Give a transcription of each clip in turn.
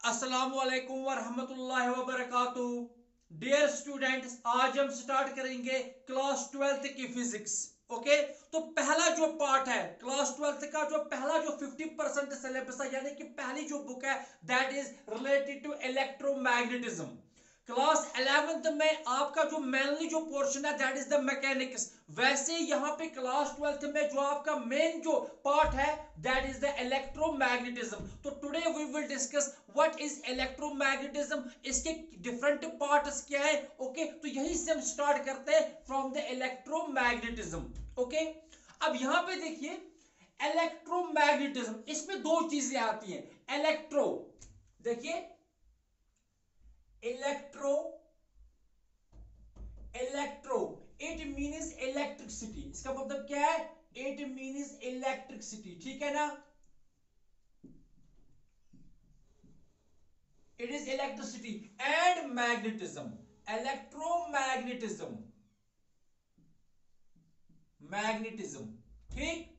अस्सलामु अलैकुम वरहमतुल्लाहि वबरकातुहू। डियर स्टूडेंट्स, आज हम स्टार्ट करेंगे क्लास 12th की फिजिक्स। ओके, तो पहला जो पार्ट है क्लास 12th का, जो पहला जो 50% सिलेबस है, यानी कि पहली जो बुक है that is related to electromagnetism. Class 11th में आपका जो मेनली जो पोर्शन है दैट इज द मैकेनिक्स। वैसे यहां पे क्लास 12th में जो आपका मेन जो पार्ट है दैट इज द इलेक्ट्रोमैग्नेटिज्म। तो today we will discuss what is electromagnetism, इसके डिफरेंट पार्ट्स क्या है। ओके, तो यहीं से हम स्टार्ट करते हैं फ्रॉम द इलेक्ट्रोमैग्नेटिज्म। ओके, अब यहां पे देखिए इलेक्ट्रोमैग्नेटिज्म, इसमें दो चीजें आती हैं। इलेक्ट्रो, देखिए electro, electro it means electricity. इसका मतलब क्या है? इट मीन्स इलेक्ट्रिसिटी, ठीक है ना। It is electricity and magnetism. Electromagnetism, magnetism, ठीक।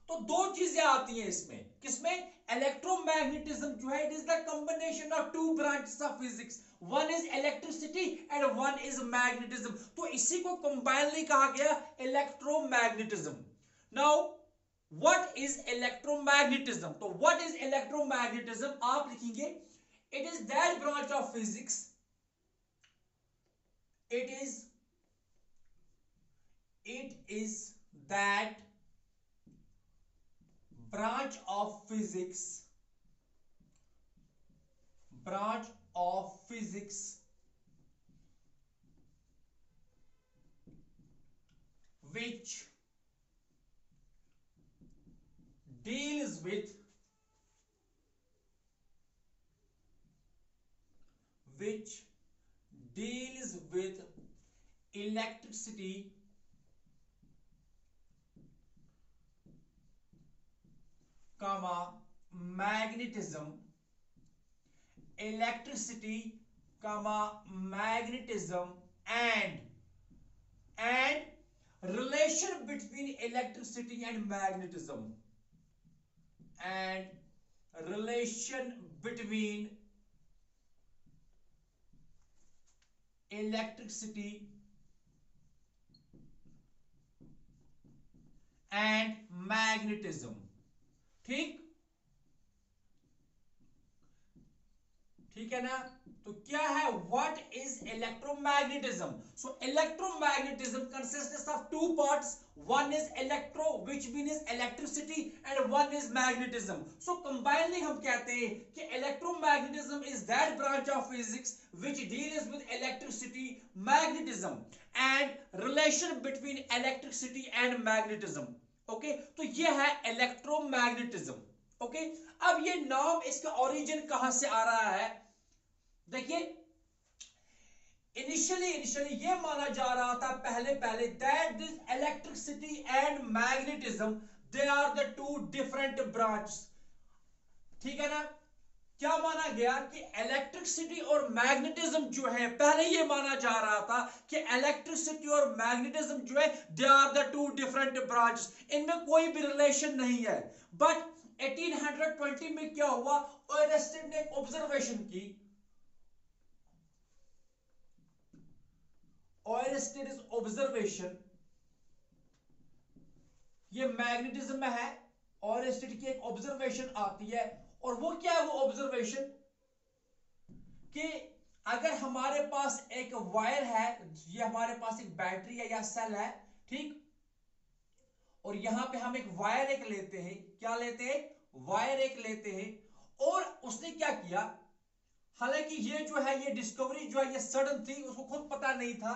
तो दो चीजें आती हैं इसमें, किसमें? इलेक्ट्रोमैग्नेटिज्म जो है it is the combination of two branches of physics, one is electricity and one is magnetism. तो इसी को कंबाइनली कहा गया electromagnetism. Now what is electromagnetism? तो व्हाट इज इलेक्ट्रोमैग्नेटिज्म आप लिखेंगे it is that branch of physics, it is that branch of physics, which deals with electricity, magnetism, electricity, magnetism and relation between electricity and magnetism, and relation between electricity and magnetism, ठीक, ठीक है ना। तो क्या है? What is electromagnetism? So electromagnetism consists of two parts, one is electro which means electricity and one is magnetism. So combinedly हम कहते हैं कि electromagnetism is that branch of physics which deals with electricity, magnetism and relation between electricity and magnetism. Okay, तो ये है electromagnetism. Okay, अब ये नाम, इसका ओरिजिन कहां से आ रहा है? देखिए इनिशियली ये माना जा रहा था पहले that this electricity and magnetism they are the two different branch, ठीक है ना। क्या माना गया कि इलेक्ट्रिसिटी और मैग्नेटिज्म जो है, पहले ये माना जा रहा था कि इलेक्ट्रिसिटी और मैग्नेटिज्म जो है they are the two different branch, इनमें कोई भी रिलेशन नहीं है। बट 1820 में क्या हुआ? ओरेस्टेड ने ऑब्जर्वेशन की, ओरेस्टेड ऑब्जर्वेशन, ये मैग्नेटिज्म में है, ओरेस्टेड की एक ऑब्जर्वेशन आती है। और वो क्या है? वो ऑब्जर्वेशन कि अगर हमारे पास एक वायर है, ये हमारे पास एक बैटरी है या सेल है, ठीक, और यहां पे हम एक वायर एक लेते हैं, क्या लेते हैं? वायर एक लेते हैं। और उसने क्या किया, हालांकि ये जो है ये डिस्कवरी जो है ये सडन थी, उसको खुद पता नहीं था।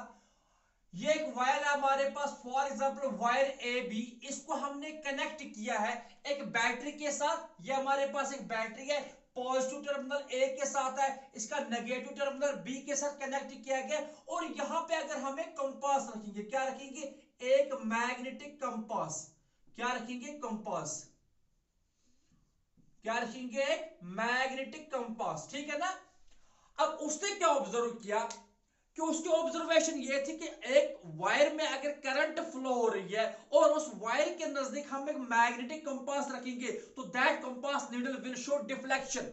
ये एक वायर है हमारे पास, for example wire A B, इसको हमने कनेक्ट किया है एक बैटरी के साथ। ये हमारे पास एक बैटरी है, पॉजिटिव टर्मिनल ए के साथ है, इसका नेगेटिव टर्मिनल बी के साथ कनेक्ट किया गया। और यहां पे अगर हम एक कंपास रखेंगे, क्या रखेंगे? एक मैग्नेटिक कंपास। क्या रखेंगे? कंपास। क्या रखेंगे? एक मैग्नेटिक कंपास, ठीक है ना। अब उसने क्या ऑब्जर्व किया कि उसकी ऑब्जर्वेशन ये थी कि एक वायर में अगर करंट फ्लो हो रही है और उस वायर के नजदीक हम एक मैग्नेटिक कंपास रखेंगे तो that compass needle will show deflection.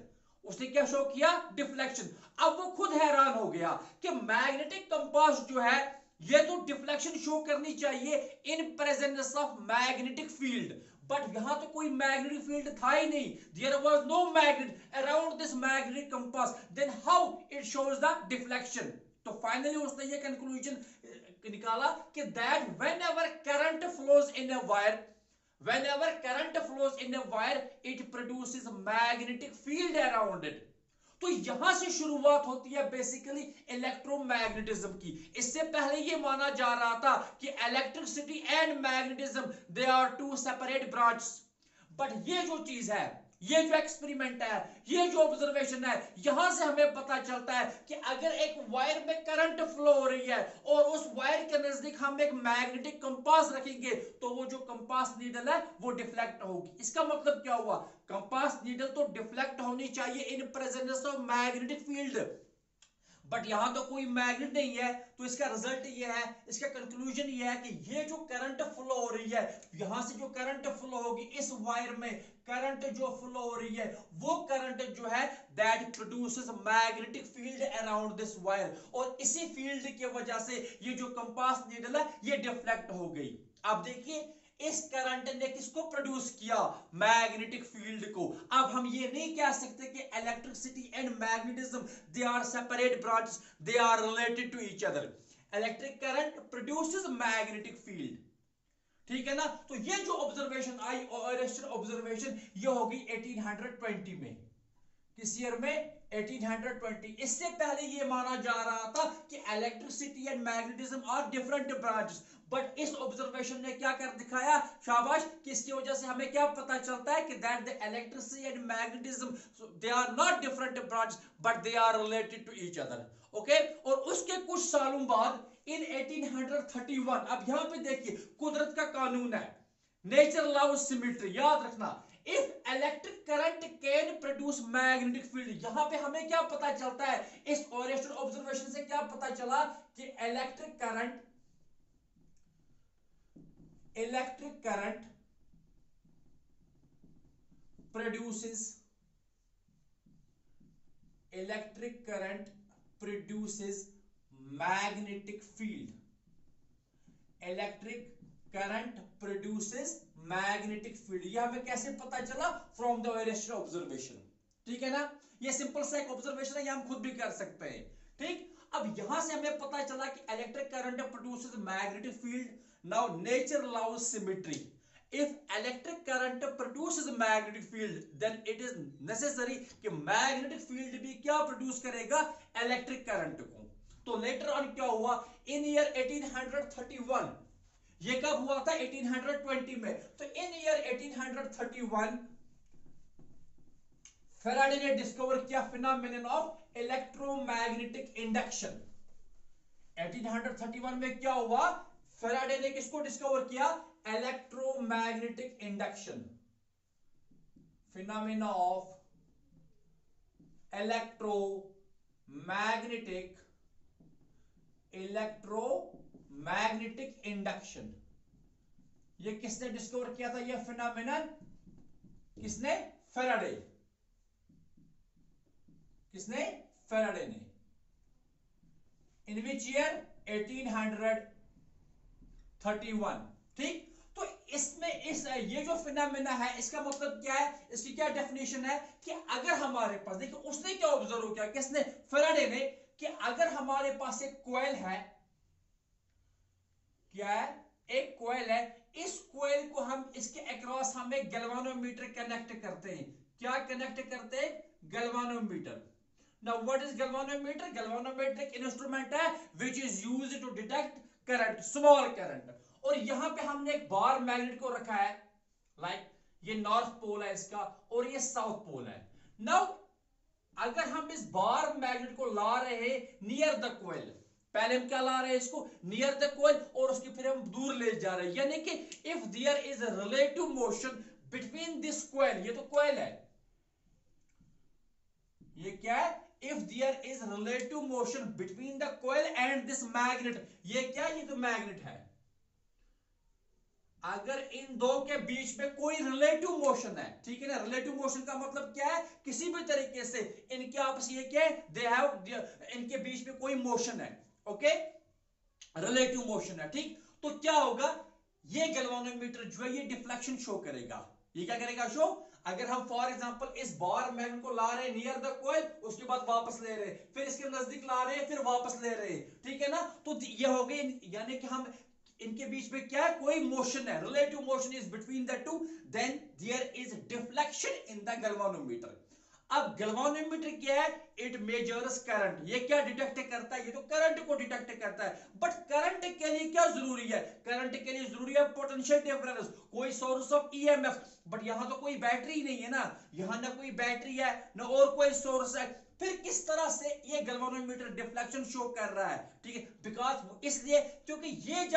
उसने क्या शो किया? डिफ्लेक्शन। अब वो खुद हैरान हो गया कि मैग्नेटिक कंपास जो है ये तो डिफ्लेक्शन शो करनी चाहिए in presence of magnetic field, but यहां तो कोई मैग्नेटिक फील्ड था ही नहीं, there was no magnet around this magnetic compass, then how it shows the deflection. तो फाइनली उसने ये कंक्लूजन निकाला कि that whenever current flows in a wire, whenever current flows in a wire it produces magnetic field around it। तो यहां से शुरुआत होती है बेसिकली इलेक्ट्रोमैग्नेटिज्म की। इससे पहले ये माना जा रहा था कि electricity and magnetism they are two separate branches, but ये जो चीज है, ये जो एक्सपेरिमेंट है, ये जो ऑब्जर्वेशन है, यहां से हमें पता चलता है कि अगर एक वायर में करंट फ्लो हो रही है और उस वायर के नजदीक हम एक मैग्नेटिक कंपास रखेंगे तो वो जो कंपास नीडल है वो डिफ्लेक्ट होगी। इसका मतलब क्या हुआ? कंपास नीडल तो डिफ्लेक्ट होनी चाहिए in presence of magnetic field, but यहां तो कोई मैग्नेट नहीं है, तो इसका रिजल्ट ये है, इसका कंक्लूजन ये है कि ये जो करंट फ्लो हो रही है, यहां से जो करंट फ्लो होगी इस वायर में, करंट जो फ्लो हो रही है वो करंट जो है that produces magnetic field around this wire, और इसी फील्ड की वजह से ये जो कंपास नीडल है ये डिफ्लेक्ट हो गई। अब देखिए इस करंट ने किसको प्रोड्यूस किया? मैग्नेटिक फील्ड को। अब हम ये नहीं कह सकते कि electricity and magnetism they are separate branches, they are related to each other. Electric current produces magnetic field, ठीक है ना। तो ये जो ऑब्जर्वेशन आई, ऑब्जर्वेशन ये होगी 1820 में। किस ईयर में? 1820। इससे पहले ये माना जा रहा था कि electricity and magnetism are different branches, but इस ऑब्जर्वेशन ने क्या कर दिखाया? शाबाश। किसकी वजह से हमें क्या पता चलता है कि that the electricity and magnetism they are not different branches but they are related to each other. Okay, और उसके कुछ सालों बाद इन 1831, अब यहां पे देखिए कुदरत का कानून है, नेचर लव सिमेट्री, याद रखना। If electric current can produce magnetic field, यहां पे हमें क्या पता चलता है? इस ओरेस्टर ऑब्जर्वेशन से क्या पता चला कि electric current produces magnetic field। Electric current produces magnetic field, यह हमें कैसे पता चला? फ्रॉम द ओरेस्टर ऑब्जर्वेशन, ठीक है ना। ये सिंपल सा एक ऑब्जर्वेशन है, ये हम खुद भी कर सकते हैं, ठीक। अब यहां से हमें पता चला कि electric current produces magnetic field. Now nature loves symmetry. If electric current produces magnetic field, then it is necessary कि magnetic field भी क्या produce करेगा? Electric current को। तो later on क्या हुआ? In year 1831, ये कब हुआ था? 1820 में। तो in year 1831 फेराडे ने डिस्कवर किया फिनोमेनन ऑफ इलेक्ट्रोमैग्नेटिक इंडक्शन। 1831 में क्या हुआ? फेराडे ने किसको डिस्कवर किया? Electromagnetic induction, phenomena of electromagnetic induction. ये किसने डिस्कवर किया था? ये फिनोमेना किसने? फेराडे। किसने? फेराडे ने। इन विच ईयर? 1831, ठीक। तो इसमें ये जो फिनोमेना है इसका मतलब क्या है? इसकी क्या डेफिनेशन है कि अगर हमारे पास, देखिए उसने क्या ऑब्जर्व किया, किसने? फेराडे ने, कि अगर हमारे पास एक कॉइल है, क्या है? एक कॉइल है, इस कॉइल को हम इसके अक्रॉस हम एक गैल्वानोमीटर कनेक्ट करते हैं। क्या कनेक्ट करते हैं? Galvanometer. Now what is galvanometer? Galvanometer एक इंस्ट्रूमेंट है which is used to detect current, small current। और यहां पे हमने एक बार मैग्नेट को रखा है, लाइक ये नॉर्थ पोल है इसका और ये साउथ पोल है। नाउ अगर हम इस बार मैग्नेट को ला रहे हैं नियर द कोइल, पहले हम क्या ला रहे हैं? इसको नियर द कोइल, और उसके फिर हम दूर ले जा रहे हैं, यानी कि if there is a relative motion between this coil, ये तो कोइल है, ये क्या है? If there is relative motion between the coil and this magnet, ये क्या? ये तो मैग्नेट है। अगर इन दो के बीच में कोई रिलेटिव मोशन है, ठीक है ना, रिलेटिव मोशन का मतलब क्या है, किसी भी तरीके से इनके आपस ये क्या है, दे हैव, इनके बीच में कोई मोशन है, ओके, रिलेटिव मोशन है, ठीक। तो क्या होगा, ये गैल्वेनोमीटर जो है ये डिफ्लेक्शन शो करेगा। ये क्या करेगा, शो। अगर हम फॉर एग्जांपल इस बार मैग्नेट को ला रहे हैं नियर द कॉइल, उसके बाद वापस ले रहे हैं, फिर इसके नजदीक ला रहे हैं, फिर वापस ले रहे हैं, ठीक है ना, तो ये हो गए, यानी कि हम इनके बीच में क्या है, कोई मोशन है, relative motion is between the two, then there is deflection in the galvanometer. अब गैल्वेनोमीटर क्या है, इट मेजर्स करंट, ये क्या डिटेक्ट करता है, ये तो करंट को डिटेक्ट करता है, बट करंट के लिए क्या जरूरी है, करंट के लिए जरूरी है पोटेंशियल डिफरेंस, कोई सोर्स ऑफ ईएमएफ, बट यहां तो कोई बैटरी नहीं है ना, यहां ना कोई बैटरी है ना और कोई सोर्स है, फिर किस तरह से ये गैल्वेनोमीटर डिफ्लेक्शन शो कर रहा है, ठीक है, बिकॉज इसलिए क्योंकि ये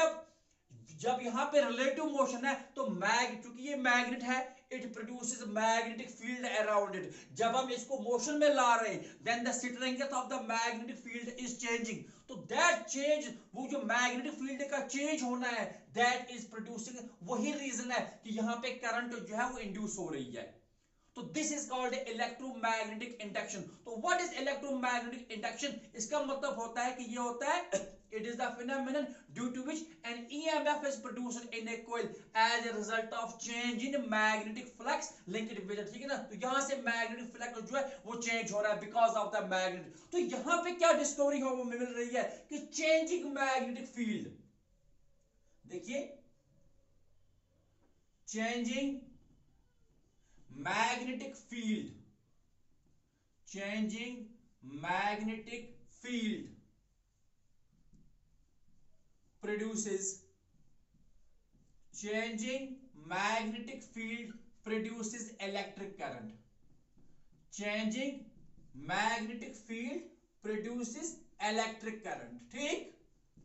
जब यहां पे रिलेटिव मोशन है तो क्योंकि ये मैग्नेट है, it produces magnetic field around it, जब हम इसको मोशन में ला रहे हैं, then the strength of the magnetic field is changing, तो दैट चेंज, वो जो मैग्नेटिक फील्ड का चेंज होना है, दैट इज प्रोड्यूसिंग, वही रीजन है कि यहां पे करंट जो है वो इंड्यूस हो रही है। तो this is called electromagnetic induction. तो व्हाट इज इलेक्ट्रोमैग्नेटिक इंडक्शन, इसका मतलब होता है कि ये होता है, it is the phenomenon due to which an EMF is produced in a coil as a result of change in magnetic flux linked with it, ठीक है ना, तो यहां से मैग्नेटिक फ्लक्स जो है वो चेंज हो रहा है बिकॉज ऑफ द मैग्नेट। तो यहां पे क्या डिस्कवरी हो मिल रही है कि चेंजिंग मैग्नेटिक फील्ड, देखिए, changing magnetic field, changing magnetic field produces, changing magnetic field produces electric current, changing magnetic field produces electric current, ठीक।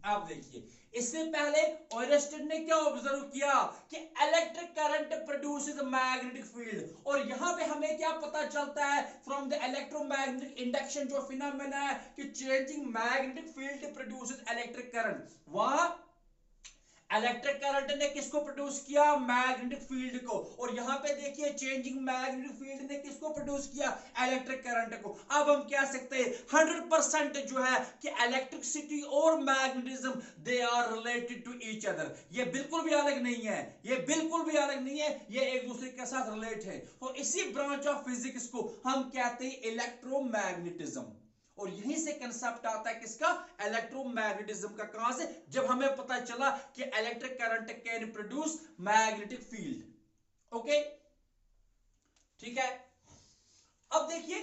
अब देखिए, इससे पहले ओयरस्टेड ने क्या ऑब्जर्व किया कि electric current produces magnetic field, और यहां पे हमें क्या पता चलता है फ्रॉम द इलेक्ट्रोमैग्नेटिक इंडक्शन जो फिनोमेना है कि changing magnetic field produces electric current, वहां इलेक्ट्रिक करंट ने किसको प्रोड्यूस किया, मैग्नेटिक फील्ड को, और यहां पे देखिए चेंजिंग मैग्नेटिक फील्ड ने किसको प्रोड्यूस किया, इलेक्ट्रिक करंट को। अब हम कह सकते हैं 100% जो है कि इलेक्ट्रिसिटी और magnetism they are related to each other, ये बिल्कुल भी अलग नहीं है, ये बिल्कुल भी अलग नहीं है, ये एक दूसरे के साथ रिलेट है। तो इसी ब्रांच ऑफ फिजिक्स को हम कहते हैं इलेक्ट्रोमैग्नेटिज्म, और यहीं से कंसेप्ट आता है किसका, इलेक्ट्रोमैग्नेटिज्म का। कहां से, जब हमें पता चला कि electric current can produce magnetic field, okay, ठीक है। अब देखिए,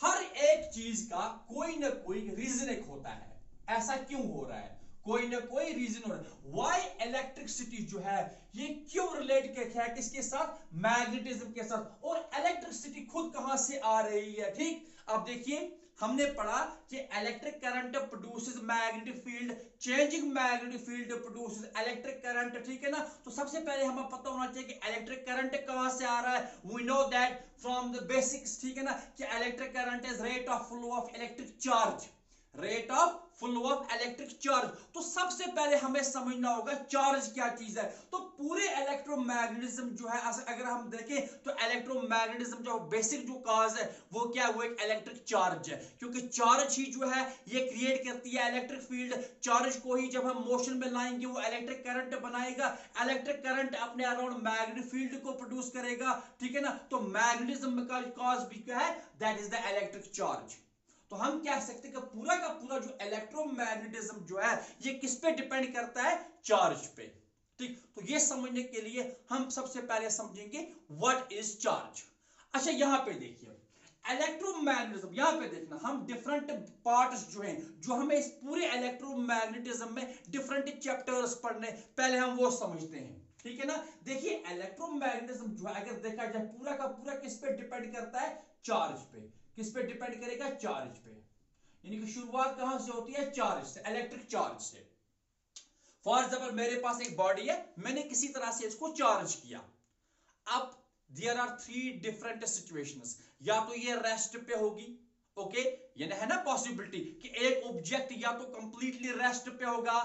हर एक चीज का कोई ना कोई रीजन एक होता है, ऐसा क्यों हो रहा है, कोई ना कोई रीजन हो रहा है, व्हाई इलेक्ट्रिसिटी जो है ये क्यों रिलेट है किसके साथ, मैग्नेटिज्म के साथ, और इलेक्ट्रिसिटी खुद कहां से आ रही है, ठीक। अब देखिए, हमने पढ़ा कि electric current produces magnetic field, changing magnetic field produces electric current, ठीक है ना। तो सबसे पहले हमें पता होना चाहिए कि इलेक्ट्रिक करंट कहां से आ रहा है, we know that from the basics, ठीक है ना, कि electric current is rate of flow of electric charge, rate of flow of electric charge. तो सबसे पहले हमें समझना होगा चार्ज क्या चीज है। तो पूरे इलेक्ट्रोमैग्नेटिज्म जो है, अगर हम देखें तो इलेक्ट्रोमैग्नेटिज्म जो बेसिक जो काज है वो क्या, वो एक इलेक्ट्रिक चार्ज है, क्योंकि चार्ज ही जो है ये क्रिएट करती है इलेक्ट्रिक फील्ड। चार्ज को ही जब हम मोशन में लाएंगे वो इलेक्ट्रिक करंट बनाएगा, इलेक्ट्रिक करंट अपने अराउंड मैग्नेटिक फील्ड को प्रोड्यूस करेगा, ठीक है ना। तो मैग्नेटिज्म का कॉज भी क्या है, that is the electric charge. तो हम कह सकते हैं कि पूरा का पूरा जो इलेक्ट्रोमैग्नेटिज्म जो है ये किस पे डिपेंड करता है, चार्ज पे, ठीक। तो ये समझने के लिए हम सबसे पहले समझेंगे व्हाट इज चार्ज। अच्छा, यहां पे देखिए इलेक्ट्रोमैग्नेटिज्म, यहां पे देखना, हम डिफरेंट पार्ट्स जो हैं, जो हमें इस पूरे इलेक्ट्रोमैग्नेटिज्म में डिफरेंट चैप्टर्स पढ़ने, पहले हम वो समझते हैं, ठीक है ना। देखिए इलेक्ट्रोमैग्नेटिज्म जो है अगर देखा जाए पूरा का पूरा किस पे डिपेंड करता है, चार्ज पे। किस पे डिपेंड करेगा, चार्ज पे, यानी कि शुरुआत कहां से होती है, चार्ज से, इलेक्ट्रिक चार्ज से। फॉर एग्जाम्पल मेरे पास एक बॉडी है, मैंने किसी तरह से इसको चार्ज किया। अब देयर आर 3 डिफरेंट सिचुएशंस, या तो ये रेस्ट पे होगी, ओके, यानी है ना पॉसिबिलिटी कि एक ऑब्जेक्ट या तो कंप्लीटली रेस्ट पे होगा,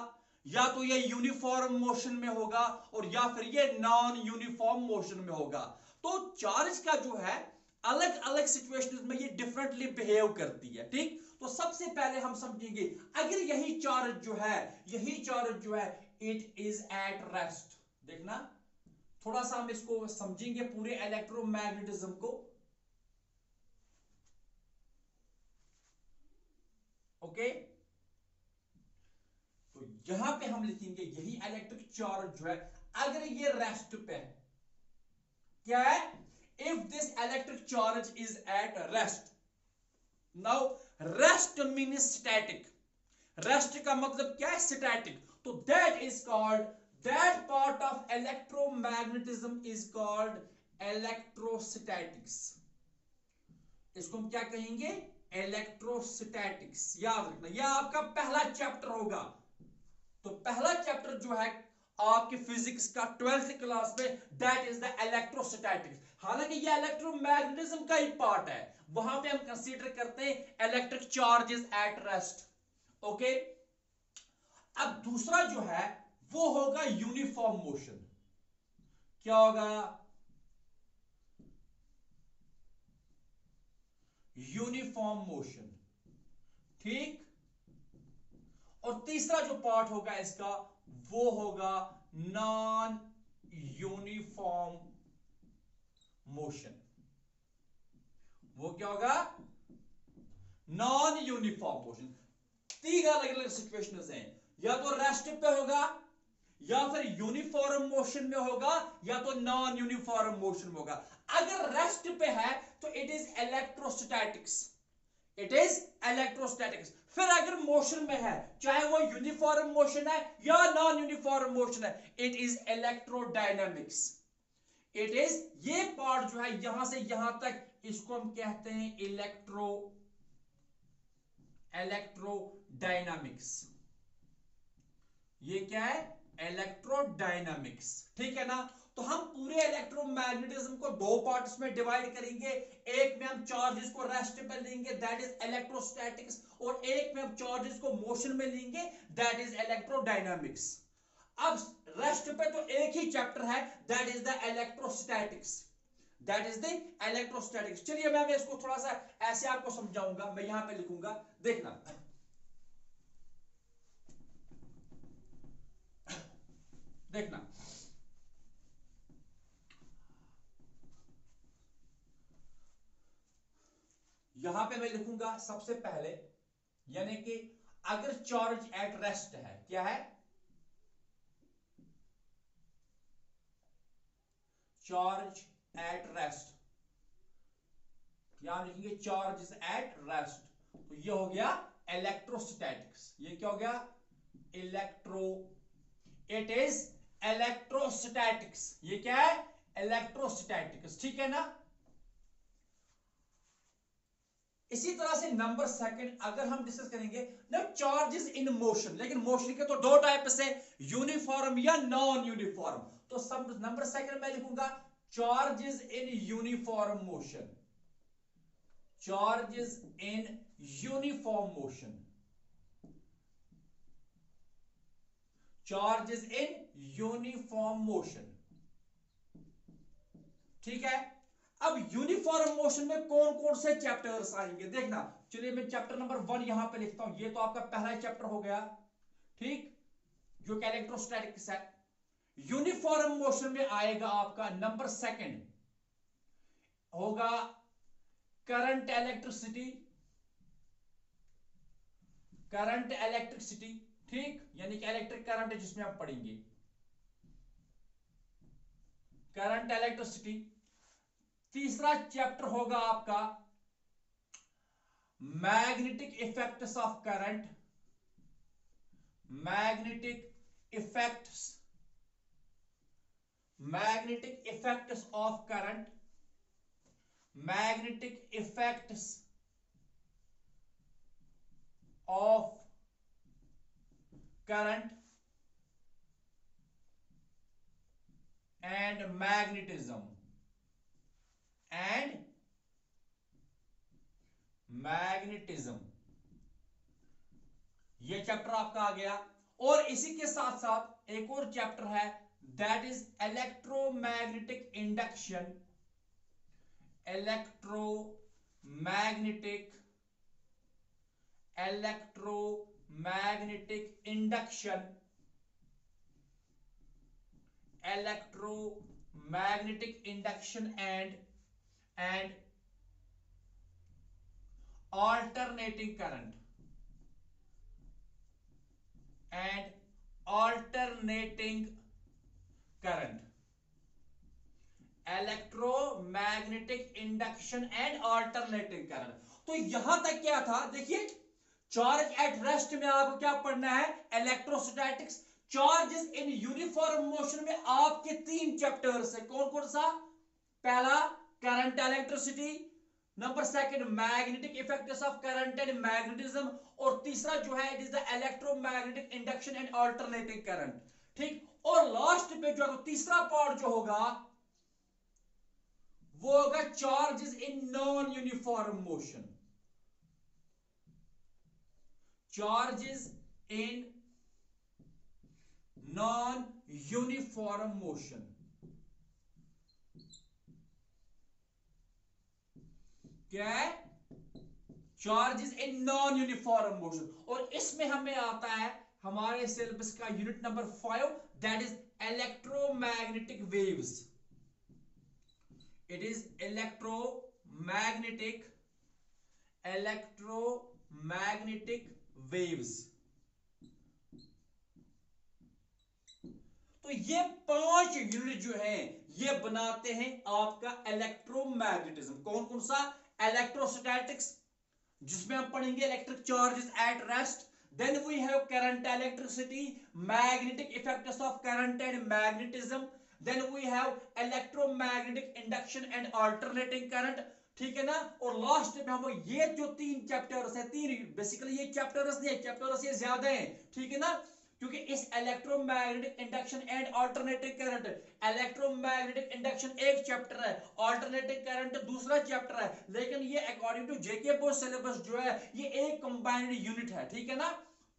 या तो ये यूनिफॉर्म मोशन में होगा और या फिर ये नॉन यूनिफॉर्म मोशन में होगा। तो चार्ज का जो है अलग अलग सिचुएशंस में ये डिफरेंटली बिहेव करती है। ठीक, तो सबसे पहले हम समझेंगे अगर यही चार्ज जो है इट इज एट रेस्ट। देखना थोड़ा सा हम इसको समझेंगे पूरे इलेक्ट्रोमैग्नेटिज्म को। ओके, तो यहां पे हम लिखेंगे यही इलेक्ट्रिक चार्ज जो है अगर ये रेस्ट पे है, क्या है, if this electric charge is at rest. Now rest means static, rest का मतलब क्या है, स्टैटिक। तो that is called, that part of electromagnetism is called electrostatics. इसको हम क्या कहेंगे, इलेक्ट्रोस्टैटिक्स। याद रखना यह आपका पहला चैप्टर होगा। तो पहला चैप्टर जो है आपके फिजिक्स का 12th क्लास में, दैट इज द इलेक्ट्रोस्टैटिक्स। हालांकि यह इलेक्ट्रोमैग्नेटिज्म का ही पार्ट है, वहां पे हम कंसीडर करते हैं electric charges at rest. Okay, अब दूसरा जो है वो होगा यूनिफॉर्म मोशन। क्या होगा, यूनिफॉर्म मोशन। ठीक, और तीसरा जो पार्ट होगा इसका वो होगा नॉन यूनिफॉर्म मोशन। वो क्या होगा, नॉन यूनिफॉर्म मोशन। तीन अलग अलग सिचुएशंस हैं, या तो रेस्ट पे होगा, या फिर यूनिफॉर्म मोशन में होगा, या तो नॉन यूनिफॉर्म मोशन में होगा। अगर रेस्ट पे है तो it is electrostatics, it is electrostatics. फिर अगर मोशन में है, चाहे वो यूनिफॉर्म मोशन है या नॉन यूनिफॉर्म मोशन है, it is electrodynamics. It is, ये पार्ट जो है यहां से यहां तक, इसको हम कहते हैं इलेक्ट्रोडायनामिक्स। ये क्या है, इलेक्ट्रोडायनामिक्स। ठीक है ना। तो हम पूरे इलेक्ट्रोमैग्नेटिज्म को दो पार्ट्स में डिवाइड करेंगे। एक में हम चार्जेस को रेस्ट पे लेंगे, दैट इज इलेक्ट्रोस्टैटिक्स, और एक में हम चार्जेस को मोशन में लेंगे, दैट इज इलेक्ट्रोडायनामिक्स। अब रेस्ट पे तो एक ही चैप्टर है, that is the electrostatics, that is the electrostatics. चलिए मैं इसको थोड़ा सा ऐसे आपको समझाऊंगा, मैं यहां पे लिखूंगा, देखना। देखना यहां पे मैं लिखूंगा सबसे पहले, यानी कि अगर चार्ज एट रेस्ट है, क्या है, चार्ज एट रेस्ट, यहां लिखेंगे चार्ज इज एट रेस्ट। तो ये हो गया इलेक्ट्रोस्टैटिक्स। ये क्या हो गया, इलेक्ट्रो, इट इज इलेक्ट्रोस्टैटिक्स। ये क्या है, इलेक्ट्रोस्टैटिक्स। ठीक है ना। इसी तरह से नंबर सेकंड अगर हम डिस्कस करेंगे ना, चार्जेस इन मोशन, लेकिन मोशन के तो दो टाइप से, यूनिफॉर्म या नॉन यूनिफॉर्म। तो सब नंबर सेकंड में लिखूंगा charges in uniform motion, charges in uniform motion, charges in uniform motion. ठीक है। अब यूनिफॉर्म मोशन में कौन कौन से चैप्टर्स आएंगे, देखना। चलिए मैं चैप्टर नंबर 1 यहां पे लिखता हूं, ये तो आपका पहला चैप्टर हो गया। ठीक, जो कि इलेक्ट्रोस्टैटिक्स है। यूनिफॉर्म मोशन में आएगा आपका नंबर सेकंड होगा करंट इलेक्ट्रिसिटी, करंट इलेक्ट्रिसिटी। ठीक, यानी कि इलेक्ट्रिक करंट है जिसमें आप पढ़ेंगे करंट इलेक्ट्रिसिटी। तीसरा चैप्टर होगा आपका magnetic effects of current, magnetic effects, magnetic effects of current, magnetic effects of current and magnetism, and magnetism. ये चैप्टर आपका आ गया। और इसी के साथ साथ एक और चैप्टर है, that is electromagnetic induction, electromagnetic induction, electromagnetic induction and alternating current electromagnetic induction and alternating current. तो यहां तक क्या था, देखिए चार्ज एट रेस्ट में आपको क्या पढ़ना है, electrostatics. Charges in uniform motion में आपके 3 चैप्टर्स है, कौन कौन सा, पहला current electricity, number second magnetic effects of current and magnetism, और तीसरा जो है it is the electromagnetic induction and alternating current. ठीक, और लास्ट पे जो तीसरा पार्ट जो होगा वो होगा charges in non uniform motion, charges in non uniform motion. क्या है, charges in non uniform motion. और इसमें हमें आता है हमारे सिलेबस का unit number 5, that is electromagnetic waves. It is electromagnetic waves. तो ये 5 यूनिट जो है ये बनाते हैं आपका इलेक्ट्रोमैग्नेटिज्म। कौन कौन सा, इलेक्ट्रोस्टैटिक्स जिसमें हम पढ़ेंगे electric charges at rest, then we have current electricity, magnetic effects of current and magnetism, then we have electromagnetic induction and alternating current. ठीक है ना, और लास्ट में हम ये जो 3 चैप्टर्स है, 3 बेसिकली ये चैप्टर्स नहीं है, चैप्टर्स ये ज्यादा हैं, ठीक है ना, क्योंकि इस electromagnetic induction and alternating current, electromagnetic induction एक चैप्टर है, अल्टरनेटिंग करंट दूसरा चैप्टर है, लेकिन ये according to JK board syllabus जो है ये एक कंबाइंड यूनिट है। ठीक है ना,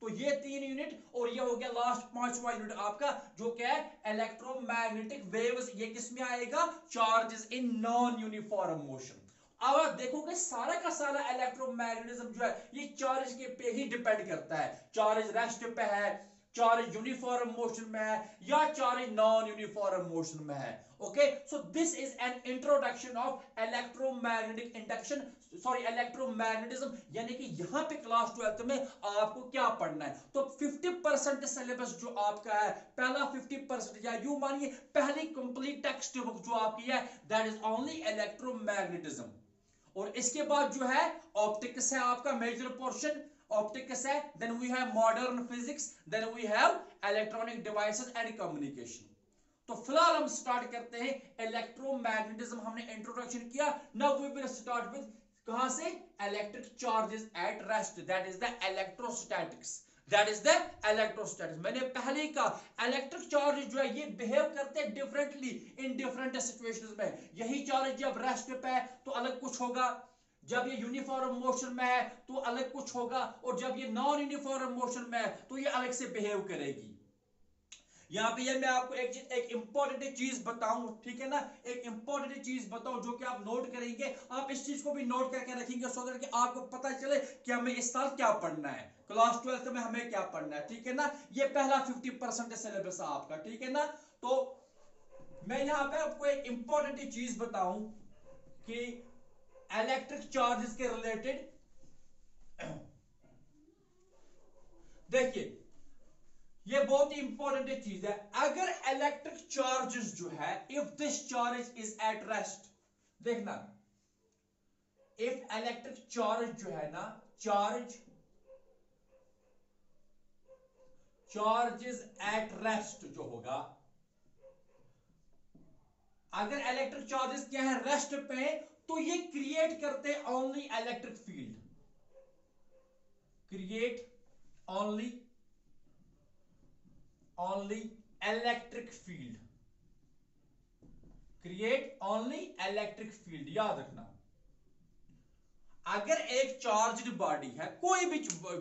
तो ये 3 यूनिट और ये हो गया लास्ट 5वां यूनिट आपका जो क्या है, इलेक्ट्रोमैग्नेटिक वेव्स। ये किस में आएगा, charges in non uniform motion. अब आप देखोगे सारा का सारा इलेक्ट्रोमैग्नेटिज्म जो है ये चार्ज के पे ही डिपेंड करता है, चार्ज रेस्ट पे है, चार्ज यूनिफॉर्म मोशन में है, या चार्ज नॉन यूनिफॉर्म मोशन में है। Okay, so this is an introduction of electromagnetic induction, sorry electromagnetism. यानी कि यहां पे क्लास 12 में आपको क्या पढ़ना है, तो 50% सिलेबस जो आपका है, पहला 50% या यूं मानिए पहली कंप्लीट टेक्स्ट बुक जो आपकी है दैट इज ओनली इलेक्ट्रोमैग्नेटिज्म। और इसके बाद जो है ऑप्टिक्स है आपका मेजर पोर्शन, ऑप्टिक्स है, then we have modern physics, then we have electronic devices and communication. तो फिलहाल हम स्टार्ट करते हैं इलेक्ट्रोमैग्नेटिज्म, हमने इंट्रोडक्शन किया, now we will start with कहां से, electric charges at rest, that is the electrostatics, that is the electrostatics. मैंने पहले ही कहा इलेक्ट्रिक चार्ज जो है ये बिहेव करते हैं डिफरेंटली इन डिफरेंट सिचुएशंस में। यही चार्ज जब रेस्ट पे है तो अलग कुछ होगा, जब ये यूनिफॉर्म मोशन में है तो अलग कुछ होगा, और जब ये नॉन यूनिफॉर्म मोशन में है तो ये अलग से बिहेव करेगी। यहां पे ये मैं आपको एक इंपॉर्टेंट चीज बताऊं, ठीक है ना, एक इंपॉर्टेंट चीज बताऊं जो कि आप नोट करेंगे, आप इस चीज को भी नोट करके रखेंगे सो दैट कि आपको पता चले कि हमें इस साल क्या पढ़ना है, क्लास 12 में हमें क्या पढ़ना है। ठीक है ना, ये पहला 50% सिलेबस है आपका। ठीक है ना, तो मैं यहां पे आपको एक इंपॉर्टेंट चीज बताऊं कि इलेक्ट्रिक चार्जेस के रिलेटेड, देखिए ये बहुत ही इंपॉर्टेंट चीज है। अगर इलेक्ट्रिक चार्जेस जो है, if this charge is at rest, देखना इफ इलेक्ट्रिक चार्ज जो है ना, चार्जेस एट रेस्ट जो होगा, अगर इलेक्ट्रिक चार्जेस क्या है रेस्ट पे, तो ये क्रिएट करते only electric field, create only electric field, create only electric field, याद रखना। अगर एक चार्ज बॉडी है, कोई भी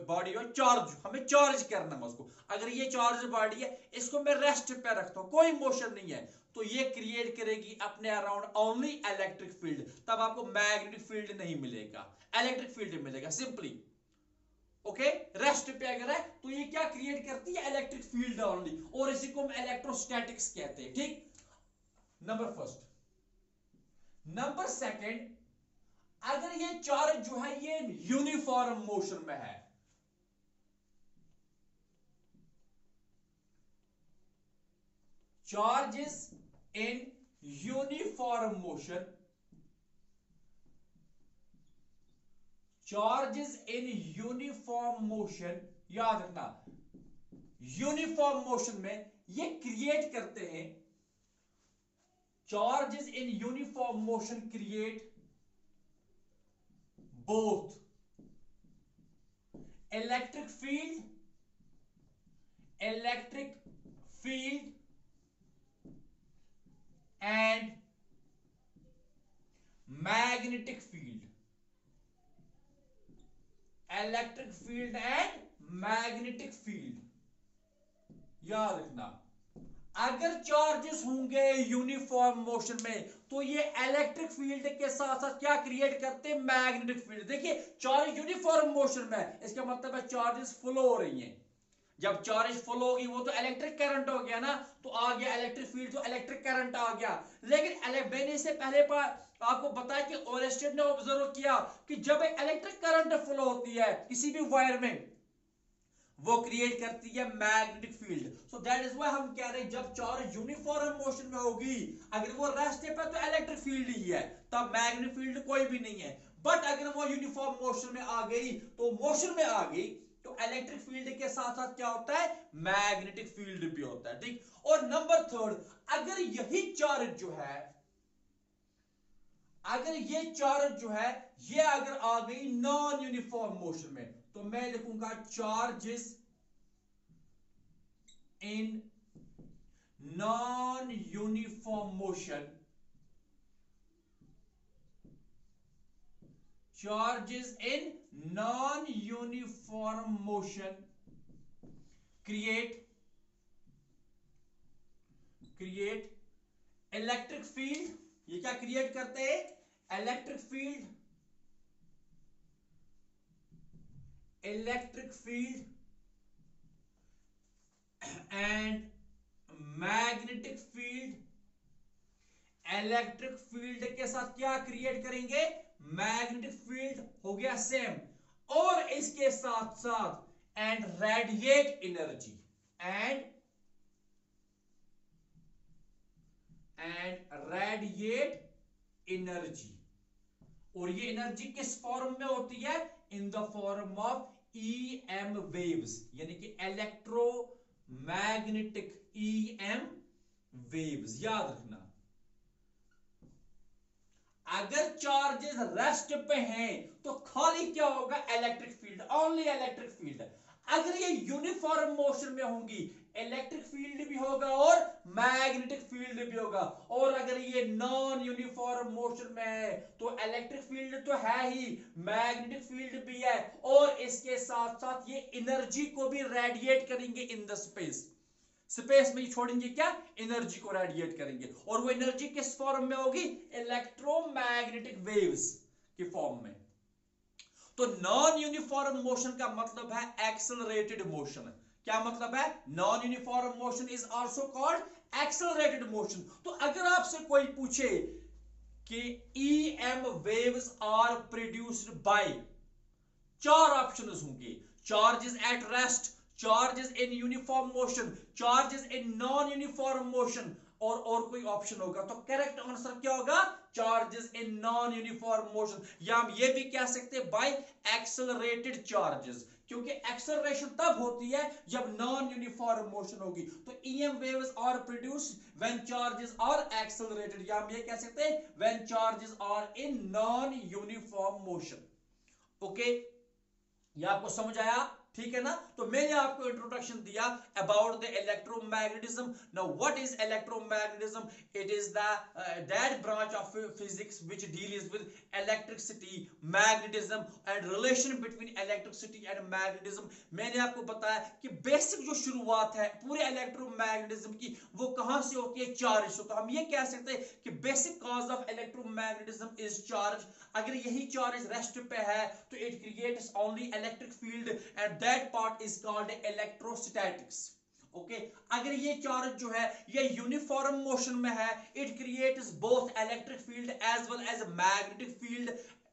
बॉडी हो, चार्ज, हमें चार्ज करना है उसको, अगर ये चार्ज बॉडी है, इसको मैं रेस्ट पे रखता हूं, कोई मोशन नहीं है, तो ये क्रिएट करेगी अपने अराउंड ओनली इलेक्ट्रिक फील्ड, तब आपको मैग्नेटिक फील्ड नहीं मिलेगा, इलेक्ट्रिक फील्ड मिलेगा सिंपली। ओके, रेस्ट पे अगर है तो ये क्या क्रिएट करती है, इलेक्ट्रिक फील्ड ओनली, और इसी को हम इलेक्ट्रोस्टैटिक्स कहते हैं। ठीक, नंबर फर्स्ट। नंबर सेकंड, अगर ये चार्ज जो है ये यूनिफॉर्म मोशन में है, charges in uniform motion, charges in uniform motion, याद रखना यूनिफॉर्म मोशन में ये क्रिएट करते हैं, charges in uniform motion create both electric field and magnetic field, electric field and magnetic field। याद रखना, अगर चार्जेस होंगे यूनिफॉर्म मोशन में तो ये इलेक्ट्रिक फील्ड के साथ साथ क्या क्रिएट करते हैं, मैग्नेटिक फील्ड। देखिए चार्ज यूनिफॉर्म मोशन में है, इसका मतलब है चार्जेस फ्लो हो रही हैं, जब चार्ज फ्लो होगी वो तो इलेक्ट्रिक करंट हो गया ना, तो आ गया इलेक्ट्रिक फील्ड, तो इलेक्ट्रिक करंट आ गया। लेकिन मैंने से पहले आपको बताया कि ओरेस्टेड ने ऑब्जर्व किया कि जब एक इलेक्ट्रिक करंट फ्लो होती है किसी भी वायर में, वो क्रिएट करती है magnetic field. So that is why हम कह रहे हैं जब चार्ज यूनिफॉर्म मोशन में होगी, अगर वो रेस्ट पे तो इलेक्ट्रिक फील्ड ही है, तब मैग्नेटिक फील्ड कोई भी नहीं है। बट अगर वो यूनिफॉर्म मोशन में आ गई, तो मोशन में आ गई, तो इलेक्ट्रिक फील्ड के साथ साथ क्या होता है, मैग्नेटिक फील्ड भी होता है। ठीक, और नंबर थर्ड, अगर यही चार्ज जो है, अगर ये चार्ज जो है ये अगर आ गई नॉन यूनिफॉर्म मोशन में, तो मैं लिखूंगा charges in non uniform motion, charges in non uniform motion create electric field. ये क्या क्रिएट करते हैं, electric field and magnetic field. Electric field के साथ क्या क्रिएट करेंगे, मैग्नेटिक फील्ड हो गया सेम, और इसके साथ साथ and radiate energy, and radiate energy. और ये एनर्जी किस फॉर्म में होती है, in the form of EM waves, यानी कि इलेक्ट्रोमैग्नेटिक EM वेव्स। याद रखना, अगर चार्जेस रेस्ट पे हैं तो खाली क्या होगा, electric field, only electric field. अगर ये यूनिफॉर्म मोशन में होंगी, इलेक्ट्रिक फील्ड भी होगा और मैग्नेटिक फील्ड भी होगा। और अगर ये नॉन यूनिफॉर्म मोशन में है तो इलेक्ट्रिक फील्ड तो है ही, मैग्नेटिक फील्ड भी है, और इसके साथ साथ ये एनर्जी को भी रेडिएट करेंगे इन द स्पेस में ही छोड़ेंगे, क्या, एनर्जी को रेडिएट करेंगे। और वो एनर्जी किस फॉर्म में होगी, इलेक्ट्रोमैग्नेटिक वेव्स के फॉर्म में। तो नॉन यूनिफॉर्म मोशन का मतलब है एक्सेलरेटेड मोशन। क्या मतलब है, non uniform motion is also called accelerated motion. तो अगर आपसे कोई पूछे कि EM waves are produced by, चार ऑप्शंस होंगे, charges at rest, charges in uniform motion, charges in non uniform motion, और कोई ऑप्शन होगा, तो करेक्ट आंसर क्या होगा, charges in non uniform motion. या हम ये भी कह सकते हैं बाय एक्सेलरेटेड चार्जेस, क्योंकि एक्सेलरेशन तब होती है जब नॉन यूनिफॉर्म मोशन होगी। तो EM waves are produced when charges are accelerated, या हम ये कह सकते हैं when charges are in non uniform motion. Okay, ये आपको समझ आया, ठीक है ना। तो मैंने आपको इंट्रोडक्शन दिया about the electromagnetism. Now what is electromagnetism? It is the that branch of physics which deals with electricity, magnetism and relation between electricity and magnetism. मैंने आपको बताया कि बेसिक जो शुरुआत है पूरे इलेक्ट्रोमैग्नेटिज्म की वो कहां से होती है? चार्ज से। तो हम ये कह सकते हैं कि basic cause of electromagnetism is charge. अगर यही चार्ज रेस्ट पे है तो it creates only electric field and that part is called electrostatics. Okay, अगर ये चार्ज जो है ये यूनिफॉर्म मोशन में है, it creates both electric field as well as magnetic field.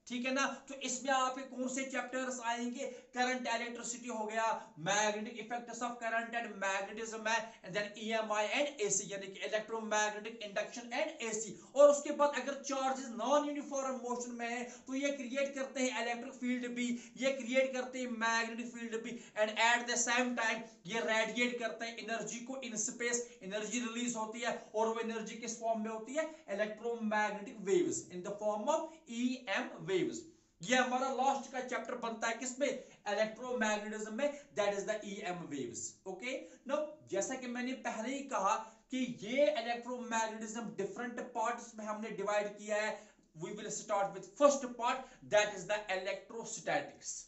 ठीक है ना। तो इसमें आपके कौन से चैप्टर्स आएंगे? करंट, इलेक्ट्रिसिटी हो गया, magnetic effects of current and magnetism है, and then EMI and AC यानी कि इलेक्ट्रोमैग्नेटिक इंडक्शन एंड एसी। और उसके बाद अगर चार्जेस नॉन यूनिफॉर्म मोशन में है तो ये क्रिएट करते हैं इलेक्ट्रिक फील्ड भी, ये क्रिएट करते हैं मैग्नेटिक फील्ड भी, and at the same time ये रेडिएट करते हैं एनर्जी को इन स्पेस। एनर्जी रिलीज होती है और वो एनर्जी किस फॉर्म में होती है? Electromagnetic waves in the form of EM waves. ये हमारा लास्ट का चैप्टर बनता है किसमें? इलेक्ट्रोमैग्नेटिज्म में, that is the EM waves. Okay, now जैसा कि मैंने पहले ही कहा कि ये इलेक्ट्रोमैग्नेटिज्म डिफरेंट पार्ट्स में हमने डिवाइड किया है। We will start with first part, that is the electrostatics.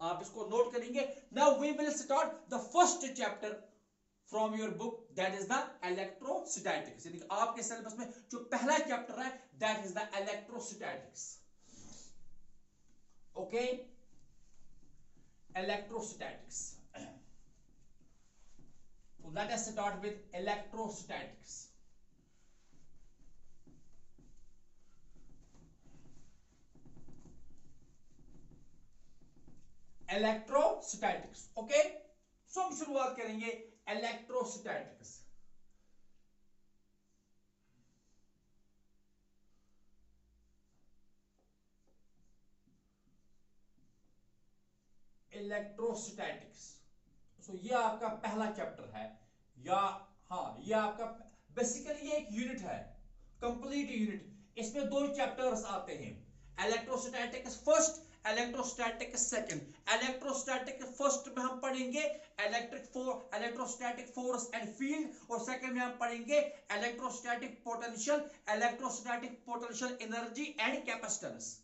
आप इसको नोट करेंगे। Now we will start the first chapter from your book, that is the electrostatics. यानी कि आपके सिलेबस में जो पहला चैप्टर है that is the electrostatics. Okay, electrostatics. So let us start with electrostatics. Electrostatics. Okay, so हम शुरुआत करेंगे electrostatics. इलेक्ट्रोस्टैटिक्स। सो ये आपका पहला चैप्टर है, या हाँ ये आपका बेसिकली ये एक यूनिट है, कंप्लीट यूनिट। इसमें दो चैप्टर्स आते हैं, electrostatics first, electrostatics second. Electrostatic first में हम पढ़ेंगे इलेक्ट्रोस्टैटिक फोर्स एंड फील्ड, और सेकंड में हम पढ़ेंगे electrostatic potential energy and capacitance.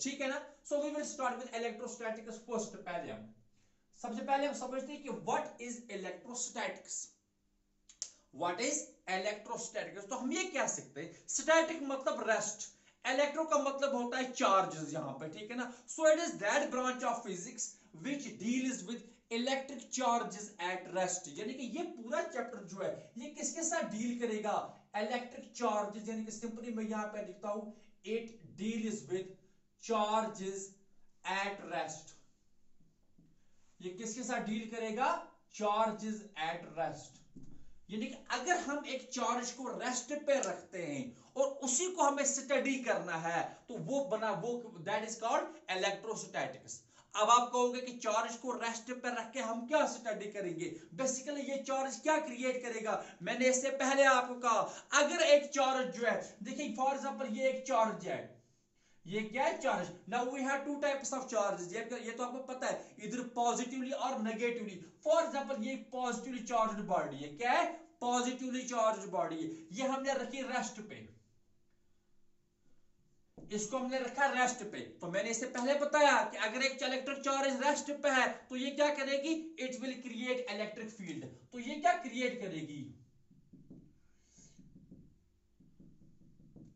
ठीक है ना। So we will start with electrostatics first. सबसे पहले हम समझते हैं कि what is electrostatics. What is electrostatics? तो हम ये कह सकते हैं स्टैटिक मतलब रेस्ट, इलेक्ट्रो का मतलब होता है चार्जेस यहां पे। ठीक है ना। सो it is that branch of physics which deals with electric charges at rest. यानी कि ये पूरा चैप्टर जो है ये किसके साथ डील करेगा? Electric charges. यानी कि सिंपली मैं यहां पे लिखता हूं it deals with charges at rest। ये किसके साथ डील करेगा? Charges at rest. यानी कि अगर हम एक चार्ज को रेस्ट पे रखते हैं और उसी को हमें स्टडी करना है तो वो दैट इज कॉल्ड इलेक्ट्रोस्टैटिक्स। अब आप कहोगे कि चार्ज को रेस्ट पे रख के हम क्या स्टडी करेंगे? बेसिकली ये चार्ज क्या क्रिएट करेगा? मैंने इससे पहले आपको कहा अगर एक चार्ज जो है, देखिए फॉर एग्जांपल ये एक चार्ज है, ये क्या है? Charge. Now we have two types of charges. ये तो आपको पता है, इधर पॉजिटिवली और नेगेटिवली। फॉर एग्जांपल ये पॉजिटिवली चार्ज्ड बॉडी है। क्या है? पॉजिटिवली चार्ज्ड बॉडी है। ये हमने रखी रेस्ट पे, इसको हमने रखा रेस्ट पे। तो मैंने इससे पहले बताया कि अगर एक इलेक्ट्रिक चार्ज रेस्ट पे है तो ये क्या करेगी? It will create electric field. तो ये क्या क्रिएट करेगी?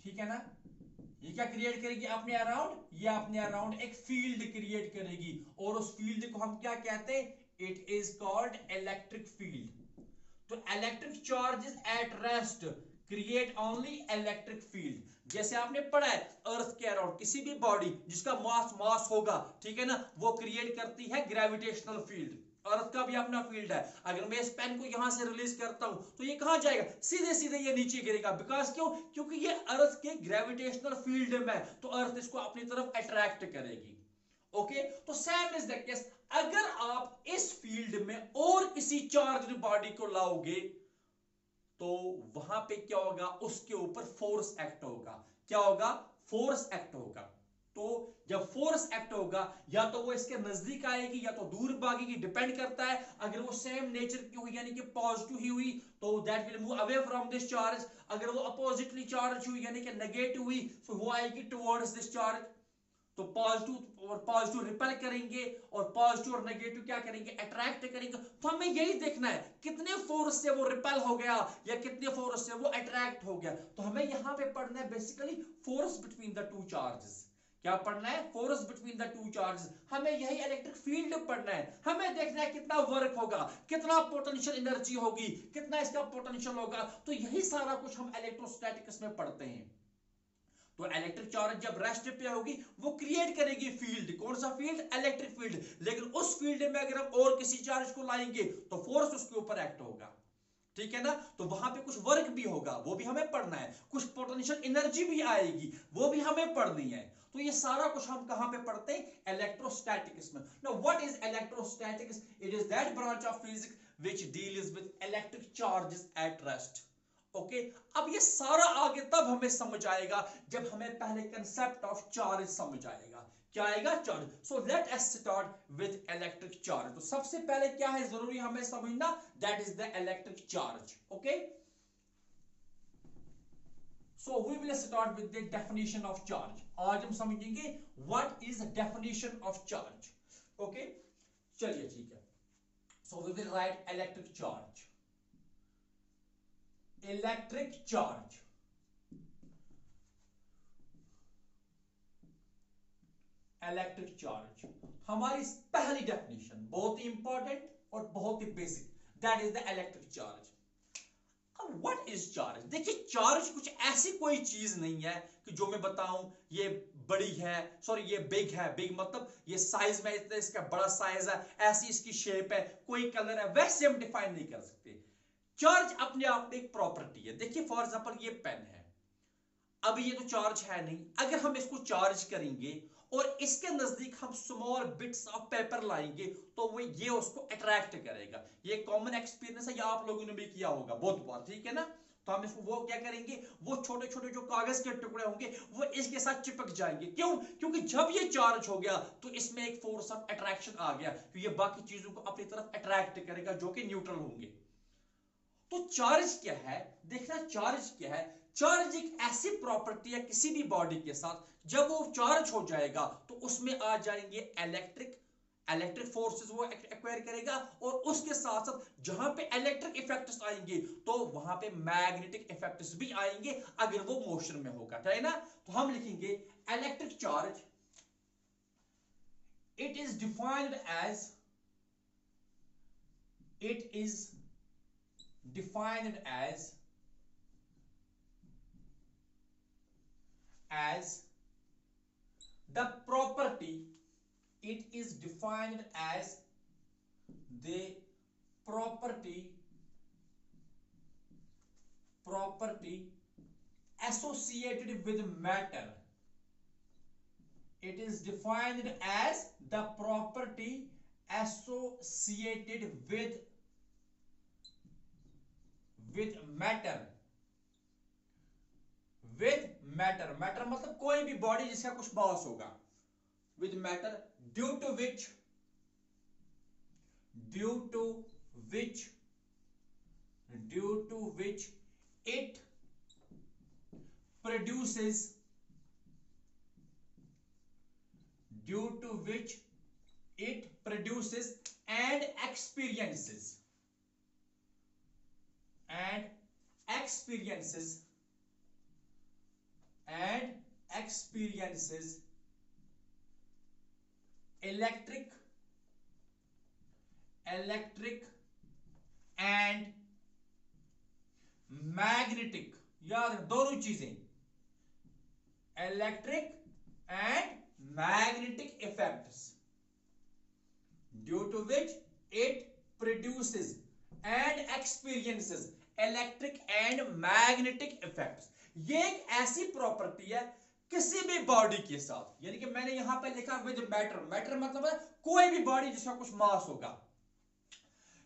ठीक है ना। ये क्या क्रिएट करेगी अपने अराउंड? ये अपने अराउंड एक फील्ड क्रिएट करेगी, और उस फील्ड को हम क्या कहते हैं? It is called electric field. तो electric charges at rest create only electric field. जैसे आपने पढ़ा है अर्थ के अराउंड किसी भी बॉडी जिसका मास होगा, ठीक है ना, वो क्रिएट करती है ग्रेविटेशनल फील्ड। अर्थ का भी अपना फील्ड है। अगर मैं इस पेन को यहां से रिलीज करता हूं तो ये कहां जाएगा? सीधे सीधे ये नीचे गिरेगा। बिकॉज क्यों? क्योंकि ये अर्थ के ग्रेविटेशनल फील्ड में, तो अर्थ इसको अपनी तरफ अट्रैक्ट करेगी। ओके, तो सेम इज द केस। अगर आप इस फील्ड में और किसी चार्ज्ड बॉडी को लाओगे तो वहां पे क्या होगा? उसके ऊपर फोर्स एक्ट होगा। क्या होगा? फोर्स एक्ट होगा। तो जब फोर्स एक्ट होगा या तो वो इसके नजदीक आएगी या तो दूर भागेगी, डिपेंड करता है। अगर वो सेम नेचर की हुई यानी कि पॉजिटिव ही हुई तो that will move away from this charge. अगर वो अपोजिटली चार्ज हुई यानी कि नेगेटिव हुई तो वो आएगी टुवर्ड्स दिस चार्ज। तो पॉजिटिव और पॉजिटिव रिपेल करेंगे और पॉजिटिव और नेगेटिव क्या करेंगे, अट्रैक्ट करेंगे। तो हमें यही देखना है कितने फोर्स से वो रिपेल हो गया या कितने फोर्स से वो अट्रैक्ट हो गया। तो हमें यहां पे पढ़ना है basically force between the two charges. क्या पढ़ना है, force between the two charges. हमें यही इलेक्ट्रिक फील्ड पढ़ना है, हमें देखना है कितना वर्क होगा, कितना पोटेंशियल एनर्जी होगी, कितना इसका पोटेंशियल होगा। तो यही सारा कुछ हम इलेक्ट्रोस्टैटिक्स में पढ़ते हैं। तो इलेक्ट्रिक चार्ज जब रेस्ट पे होगी वो क्रिएट करेगी फील्ड। कौन सा फील्ड, इलेक्ट्रिक फील्ड। लेकिन उस फील्ड में अगर हम और किसी चार्ज को लाएंगे तो फोर्स उसके ऊपर एक्ट होगा, ठीक है ना। तो वहां पे कुछ वर्क भी होगा, वो भी हमें पढ़ना है। कुछ पोटेंशियल एनर्जी भी आएगी, वो भी हमें पढ़नी है। तो ये सारा कुछ हम कहां पे पढ़ते हैं, इलेक्ट्रोस्टैटिक्स में। Now what is electrostatics? It is that branch of physics which deals with electric charges at rest. Okay, अब ये सारा आगे तब हमें समझ आएगा जब हमें पहले कंसेप्ट ऑफ चार्ज समझ आएगा। क्या आएगा, charge. So let us start with electric charge. तो सबसे पहले क्या है जरूरी हमें समझना, that is the electric charge. Okay, so we will start with the definition of charge. आज हम समझेंगे what is definition of charge. Okay, चलिए ठीक है। So we will write electric charge. Electric charge, electric charge हमारी पहली definition बहुत ही इंपॉर्टेंट और बहुत ही basic, that is the electric charge. अब व्हाट इज चार्ज? देखिए, चार्ज कुछ ऐसी कोई चीज नहीं है कि जो मैं बताऊं ये बड़ी है, सॉरी ये बिग है। बिग मतलब ये साइज में इतना इसका बड़ा साइज है, ऐसी इसकी शेप है, कोई कलर है, वैसे हम डिफाइन नहीं कर सकते। चार्ज अपने आप में एक प्रॉपर्टी है। देखिए फॉर एग्जांपल ये पेन है, अब ये तो चार्ज है नहीं। अगर हम इसको चार्ज करेंगे और इसके नजदीक हम स्मॉल बिट्स ऑफ पेपर लाएंगे तो वो ये उसको अट्रैक्ट करेगा। ये कॉमन एक्सपीरियंस है, या आप लोगों ने भी किया होगा बहुत बार, ठीक है ना। तो हम इसको वो क्या करेंगे, वो छोटे छोटे जो कागज के टुकड़े होंगे वो इसके साथ चिपक जाएंगे। क्यों? क्योंकि जब ये चार्ज हो गया तो इसमें एक फोर्स ऑफ अट्रैक्शन आ गया, तो ये बाकी चीजों को अपनी तरफ अट्रैक्ट करेगा जो कि न्यूट्रल होंगे। तो चार्ज क्या है, देखना चार्ज क्या है। चार्ज एक ऐसी प्रॉपर्टी है किसी भी बॉडी के साथ, जब वो चार्ज हो जाएगा तो उसमें आ जाएंगे इलेक्ट्रिक फोर्सेस वो एक्वायर करेगा, और उसके साथ साथ जहां पे इलेक्ट्रिक इफेक्ट्स आएंगे तो वहां पे मैग्नेटिक इफेक्ट्स भी आएंगे अगर वो मोशन में होगा, है ना। तो हम लिखेंगे electric charge, it is defined as, it is defined as the property, it is defined as the property associated with matter. It is defined as the property associated with matter. Matter मतलब कोई भी body जिसका कुछ mass होगा, with matter, due to which it produces and experiences electric and magnetic, याद है दोनों चीजें, electric and magnetic effects, due to which it produces and experiences electric and magnetic effects. ये एक ऐसी प्रॉपर्टी है किसी भी बॉडी के साथ, यानी कि मैंने यहां पर लिखा विद मैटर मतलब है कोई भी बॉडी जिसका कुछ मास होगा,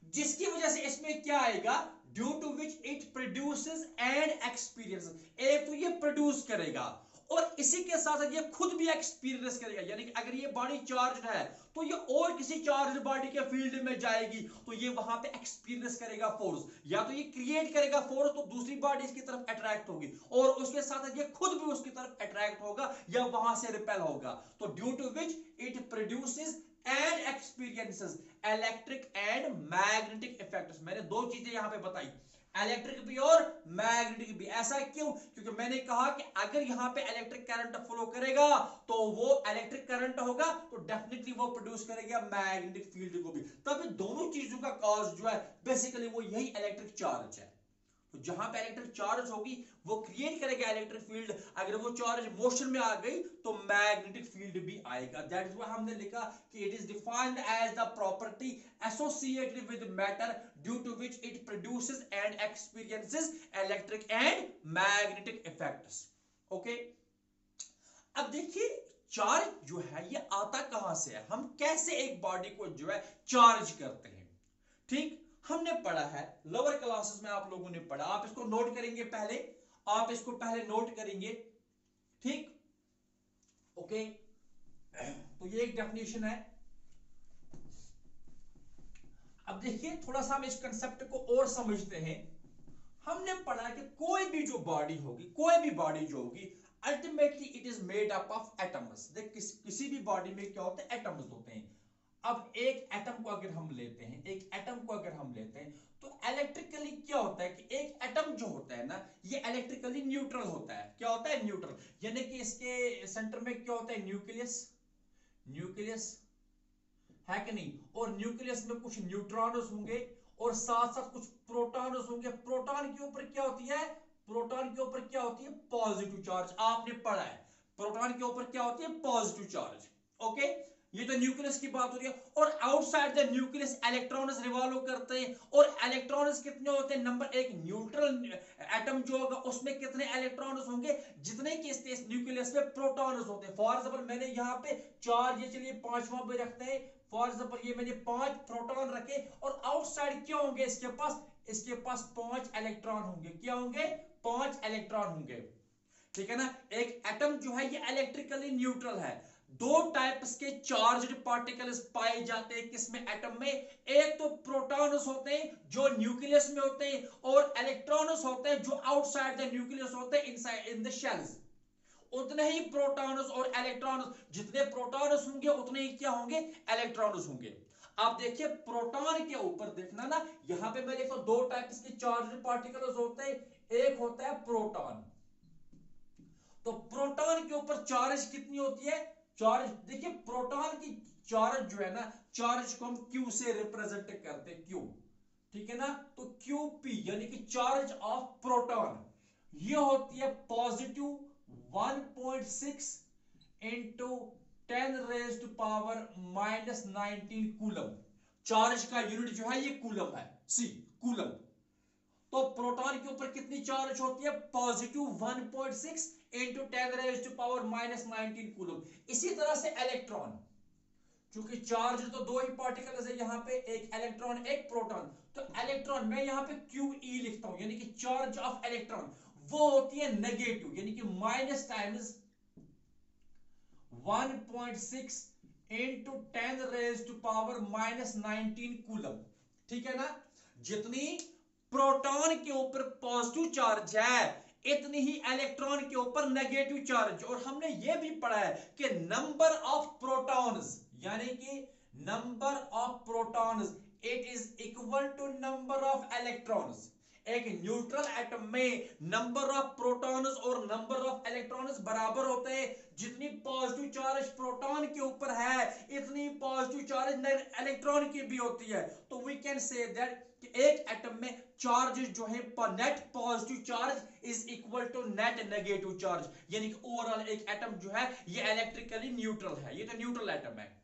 जिसकी वजह से इसमें क्या आएगा, due to which it produces and experiences. एक तो ये प्रोड्यूस करेगा और इसी के साथ साथ ये खुद भी एक्सपीरियंस करेगा, यानी कि अगर ये बॉडी चार्ज है तो ये और किसी चार्ज बॉडी के फील्ड में जाएगी तो ये वहां पे एक्सपीरियंस करेगा फोर्स, या तो ये क्रिएट करेगा फोर्स तो दूसरी बॉडी इसकी तरफ अट्रैक्ट होगी, और उसके साथ साथ ये खुद भी उसकी तरफ अट्रैक्ट होगा या वहां से रिपेल होगा, तो due to which it produces and experiences electric and magnetic effects. मैंने दो चीजें यहां पे बताई, इलेक्ट्रिक भी और मैग्नेटिक भी। ऐसा क्यों? क्योंकि मैंने कहा कि अगर यहां पे इलेक्ट्रिक करंट फ्लो करेगा तो वो इलेक्ट्रिक करंट होगा तो डेफिनेटली वो प्रोड्यूस करेगा मैग्नेटिक फील्ड को भी। तब दोनों चीजों का कॉज जो है बेसिकली वो यही इलेक्ट्रिक चार्ज है। तो जहां पे इलेक्ट्रिक चार्ज होगी वो क्रिएट करेगा इलेक्ट्रिक फील्ड, अगर वो चार्ज मोशन में आ गई तो मैग्नेटिक फील्ड भी आएगा। दैट इज व्हाई हमने लिखा कि it is defined as the property associated with matter due to which it produces and experiences electric and magnetic effects. Okay, अब देखिए चार्ज जो है ये आता कहां से है, हम कैसे एक बॉडी को जो है चार्ज करते हैं। ठीक, हमने पढ़ा है लोअर क्लासेस में, आप लोगों ने पढ़ा, आप इसको नोट करेंगे पहले, आप इसको पहले नोट करेंगे। ठीक, ओके, तो ये एक डेफिनेशन है। अब देखिए थोड़ा सा हम इस कंसेप्ट को और समझते हैं। हमने पढ़ा कि कोई भी जो बॉडी होगी, कोई भी बॉडी जो होगी, ultimately it is made up of atoms. देख किसी भी बॉडी में क्या होता है, एटम्स होते हैं। अब एक एटम को अगर हम लेते हैं, एक एटम को अगर हम लेते हैं तो इलेक्ट्रिकली क्या होता है कि एक एटम जो होता है ना ये इलेक्ट्रिकली न्यूट्रल होता है। क्या होता है? न्यूट्रल, यानी कि इसके सेंटर में क्या होता है, न्यूक्लियस, न्यूक्लियस है कि नहीं, और न्यूक्लियस में कुछ न्यूट्रॉन्स होंगे और साथ साथ कुछ प्रोटॉन्स होंगे। प्रोटॉन के ऊपर क्या होती है, प्रोटॉन के ऊपर क्या होती है, पॉजिटिव चार्ज। आपने पढ़ा है प्रोटॉन के ऊपर क्या होती है, पॉजिटिव चार्ज। ओके, ये तो न्यूक्लियस की बात हो रही है। और outside the nucleus electrons revolve करते हैं, और इलेक्ट्रॉन्स कितने होते हैं, नंबर एक न्यूट्रल एटम जो होगा उसमें कितने इलेक्ट्रॉन्स होंगे, जितने के इस न्यूक्लियस में प्रोटॉन्स होते हैं। फॉर एग्जांपल मैंने यहाँ पे 4, ये चलिए 5वां पे रखते हैं, फॉर एग्जांपल ये मैंने 5 प्रोटॉन रखे, और आउटसाइड क्या होंगे इसके पास, इसके पास 5 इलेक्ट्रॉन होंगे। क्या होंगे, 5 इलेक्ट्रॉन होंगे। ठीक है ना, एक एटम जो है ये इलेक्ट्रिकली न्यूट्रल है। दो टाइप्स के चार्ज्ड पार्टिकल्स पाए जाते हैं किसमें, एटम में। एक तो प्रोटॉन्स होते हैं जो न्यूक्लियस में होते हैं, और इलेक्ट्रॉन्स होते हैं जो आउटसाइड द न्यूक्लियस होते हैं, इनसाइड इन द शेल्स। उतने ही प्रोटॉन्स और इलेक्ट्रॉन्स, जितने प्रोटॉन्स होंगे उतने ही क्या होंगे, इलेक्ट्रॉन्स होंगे। आप देखिए प्रोटॉन के ऊपर देखना ना, यहां पे मैं लिखता हूं दो टाइप्स के चार्ज्ड पार्टिकल्स होते हैं, एक होता है प्रोटॉन। तो प्रोटॉन के ऊपर चार्ज कितनी होती है, चार्ज देखिए प्रोटॉन की चार्ज जो है ना, चार्ज को हम क्यू से रिप्रेजेंट करते हैं, क्यू। ठीक है ना, तो क्यू पी यानी कि चार्ज ऑफ प्रोटॉन, ये होती है पॉजिटिव 1.6 इंटू 10⁻⁻⁻19 कूलम। चार्ज का यूनिट जो है ये कूलम है, सी कूलम। तो प्रोटॉन के ऊपर कितनी चार्ज होती है, पॉजिटिव 1.6 इंटू 10⁻⁻19 कूलम। इसी तरह से इलेक्ट्रॉन, क्योंकि चार्ज तो दो ही पार्टिकल्स है यहाँ पे, एक इलेक्ट्रॉन एक प्रोटॉन, तो इलेक्ट्रॉन मैं यहाँ पे QE लिखता हूं, यानी कि चार्ज ऑफ इलेक्ट्रॉन वो होती है नेगेटिव, यानी कि माइनस टाइम्स 1.6 इंटू 10⁻⁻19 कूलम। ठीक है ना, जितनी प्रोटॉन के ऊपर पॉजिटिव चार्ज है इतनी ही इलेक्ट्रॉन के ऊपर नेगेटिव चार्ज। और हमने ये भी पढ़ा है कि नंबर ऑफ प्रोटॉन्स, यानी कि number of protons it is equal to number of electrons. एक न्यूट्रल एटम में नंबर ऑफ प्रोटॉन्स और नंबर ऑफ इलेक्ट्रॉन्स बराबर होते हैं। जितनी पॉजिटिव चार्ज प्रोटॉन के ऊपर है इतनी पॉजिटिव चार्ज इलेक्ट्रॉन की भी होती है। तो वी कैन से दैट एक एटम में चार्ज जो है net positive charge is equal to net negative charge, यानी कि ओवरऑल एक एटम जो है ये इलेक्ट्रिकली न्यूट्रल है, ये तो न्यूट्रल एटम है।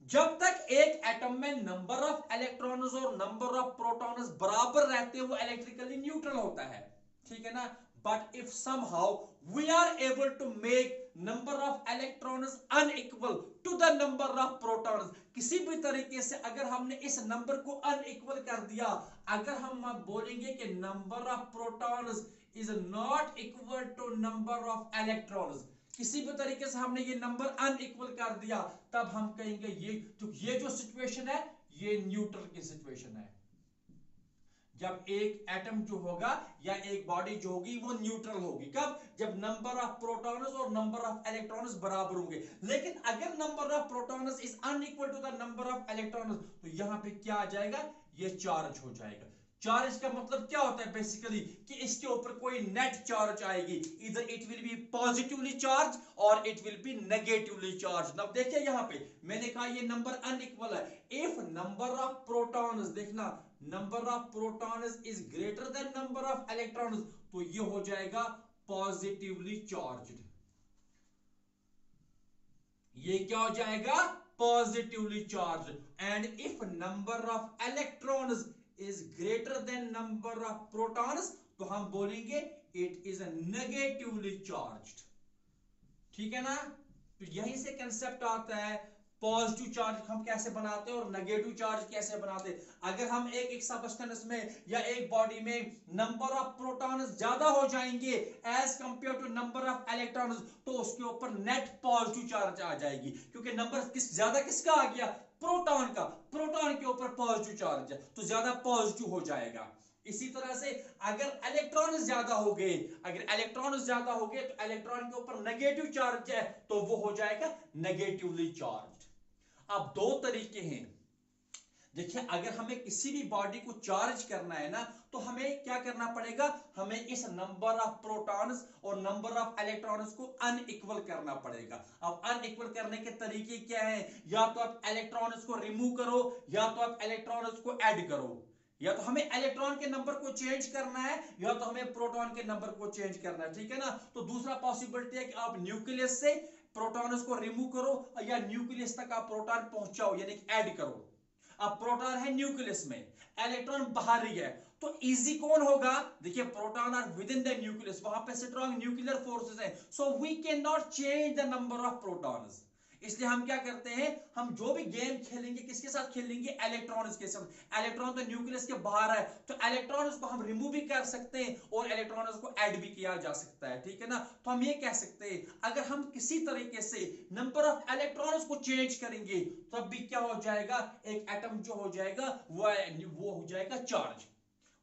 जब तक एक एटम में नंबर ऑफ इलेक्ट्रॉन्स और नंबर ऑफ प्रोटॉन्स बराबर रहते हैं वो इलेक्ट्रिकली न्यूट्रल होता है। ठीक है ना, but if somehow we are able to make number of electrons unequal to the number of protons, किसी भी तरीके से अगर हमने इस नंबर को अनइक्वल कर दिया, अगर हम बोलेंगे कि number of protons is not equal to number of electrons. किसी भी तरीके से हमने ये नंबर अनइक्वल कर दिया तब हम कहेंगे ये जो सिचुएशन है ये न्यूट्रल की सिचुएशन है। जब एक एटम जो होगा या एक बॉडी जो होगी वो न्यूट्रल होगी। कब? जब नंबर ऑफ प्रोटॉन्स और नंबर ऑफ इलेक्ट्रॉन्स बराबर होंगे। लेकिन अगर number of protons is unequal to the number of electrons तो यहां पे क्या आ जाएगा? ये चार्ज हो जाएगा। चार्ज का मतलब क्या होता है बेसिकली कि इसके ऊपर कोई नेट चार्ज आएगी। इधर it will be positively charge और it will be negatively charge. अब देखिए यहां पे मैंने कहा ये नंबर अनइक्वल है। इफ नंबर ऑफ प्रोटॉन्स, देखना, number of protons is greater than number of electrons तो ये हो जाएगा पॉजिटिवली चार्ज्ड। ये क्या हो जाएगा? Positively charge. And if number of electrons is greater than number of protons तो हम बोलेंगे इट इज नेगेटिवली चार्ज्ड। ठीक है ना? तो यहीं से कंसेप्ट आता है पॉजिटिव चार्ज हम कैसे बनाते हैं और नेगेटिव चार्ज कैसे बनाते हैं। अगर हम एक सब्सटेंस में या एक बॉडी में नंबर ऑफ प्रोटॉन्स ज्यादा हो जाएंगे as compare to number of electrons तो उसके ऊपर नेट पॉजिटिव चार्ज आ जाएगी, क्योंकि नंबर ज्यादा किसका आ गया? प्रोटॉन का। प्रोटॉन के ऊपर पॉजिटिव चार्ज है तो ज्यादा पॉजिटिव हो जाएगा। इसी तरह से अगर इलेक्ट्रॉन ज्यादा हो गए, तो इलेक्ट्रॉन के ऊपर नेगेटिव चार्ज है तो वो हो जाएगा नेगेटिवली चार्ज। अब दो तरीके हैं। देखिए अगर हमें किसी भी बॉडी को चार्ज करना है ना तो हमें क्या करना पड़ेगा? हमें इस नंबर ऑफ प्रोटॉन्स और नंबर ऑफ इलेक्ट्रॉन्स को अनइक्वल करना पड़ेगा। अब अनइक्वल करने के तरीके क्या है? या तो आप इलेक्ट्रॉन्स को रिमूव करो या तो आप इलेक्ट्रॉन्स को ऐड करो। या तो हमें इलेक्ट्रॉन के नंबर को चेंज करना है या तो हमें प्रोटॉन के नंबर को चेंज करना है। ठीक है ना? तो दूसरा पॉसिबिलिटी है कि आप न्यूक्लियस से प्रोटॉन्स को रिमूव करो या न्यूक्लियस तक आप प्रोटॉन पहुंचाओ यानी कि ऐड करो। अब प्रोटॉन है न्यूक्लियस में, इलेक्ट्रॉन बाहर ही है, तो इजी कौन होगा? देखिए proton are within the nucleus, वहां पे स्ट्रांग न्यूक्लियर फोर्सेस हैं, so we can not change the number of protons. इसलिए हम क्या करते हैं? हम जो भी गेम खेलेंगे किसके साथ खेलेंगे? इलेक्ट्रॉन्स के साथ। इलेक्ट्रॉन तो न्यूक्लियस के बाहर है तो इलेक्ट्रॉन्स को हम रिमूव भी कर सकते हैं और इलेक्ट्रॉन्स को ऐड भी किया जा सकता है। ठीक है ना? तो हम ये कह सकते हैं अगर हम किसी तरीके से नंबर ऑफ इलेक्ट्रॉन्स को चेंज करेंगे तब भी क्या हो जाएगा? एक एटम जो हो जाएगा वो हो जाएगा चार्ज।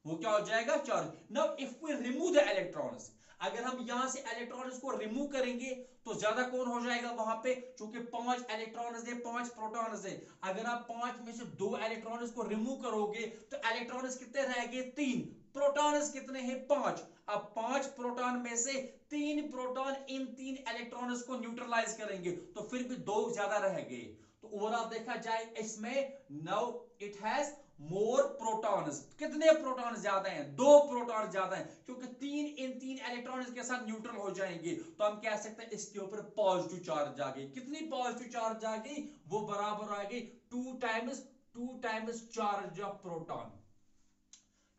वो क्या हो जाएगा? Charge. Now if we remove the electrons, अगर हम यहां से इलेक्ट्रॉन्स को रिमूव करेंगे तो ज्यादा कौन हो जाएगा वहां पे? क्योंकि 5 इलेक्ट्रॉन्स है 5 प्रोटॉन्स है। अगर आप 5 में से 2 इलेक्ट्रॉन्स को रिमूव करोगे तो इलेक्ट्रॉन्स कितने रह गए? 3। प्रोटॉन्स कितने हैं? 5। अब 5 प्रोटॉन में से 3 प्रोटॉन इन 3 इलेक्ट्रॉन्स को न्यूट्रलाइज करेंगे तो फिर भी 2 ज्यादा रह गए। तो ओवरऑल देखा जाए इसमें now it has more protons. कितने प्रोटॉन ज्यादा हैं? 2 प्रोटॉन ज्यादा हैं, क्योंकि 3 इलेक्ट्रॉन्स के साथ न्यूट्रल हो जाएंगे तो हम कह सकते हैं इसके ऊपर पॉजिटिव चार्ज आ गई। कितनी पॉजिटिव चार्ज आ गई? वो बराबर आ गई 2 टाइम्स चार्ज ऑफ प्रोटॉन।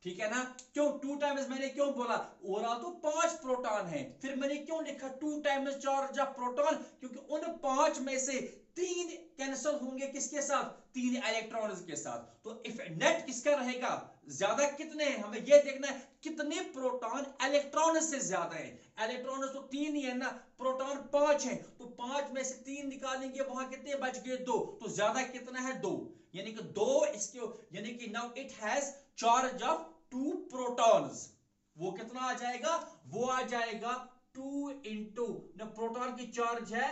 ठीक है ना? क्यों 2 टाइम्स मैंने क्यों बोला? ओवरऑल तो 5 प्रोटॉन है, फिर मैंने क्यों लिखा 2 टाइम्स चार्ज ऑफ प्रोटॉन? क्योंकि उन 5 में से 3 कैंसिल होंगे किसके साथ? 3 इलेक्ट्रॉन्स के साथ। तो इफ नेट किसका रहेगा? ज्यादा कितने हैं? हमें यह देखना है कितने प्रोटॉन इलेक्ट्रॉन से ज्यादा है। इलेक्ट्रॉन तो 3 ही है ना, प्रोटॉन 5 है तो 5 में से 3 निकालेंगे, वहां कितने बच गए? 2। तो ज्यादा कितना है? 2, यानी कि 2 इसके, यानी कि now it has charge of 2 protons. वो कितना आ जाएगा? वो आ जाएगा 2 इंटू प्रोटॉन की चार्ज है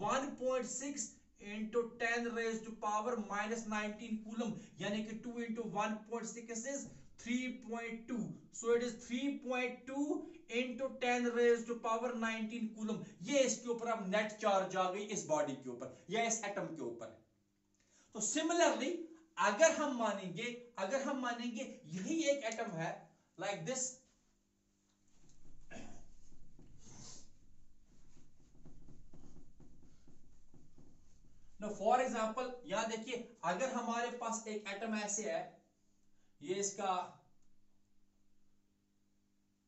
1.6 into 10 raise to power -19 coulomb, यानी कि 2 into 1.6 is 3.2, so it is 3.2 into 10 raise to power 19 coulomb. ये इसके ऊपर अब नेट चार्ज आ गई इस बॉडी के ऊपर या इस एटम के ऊपर। तो सिमिलरली अगर हम मानेंगे यही एक एटम है लाइक दिस, फॉर एग्जाम्पल यहां देखिए अगर हमारे पास एक एटम ऐसे है, ये इसका,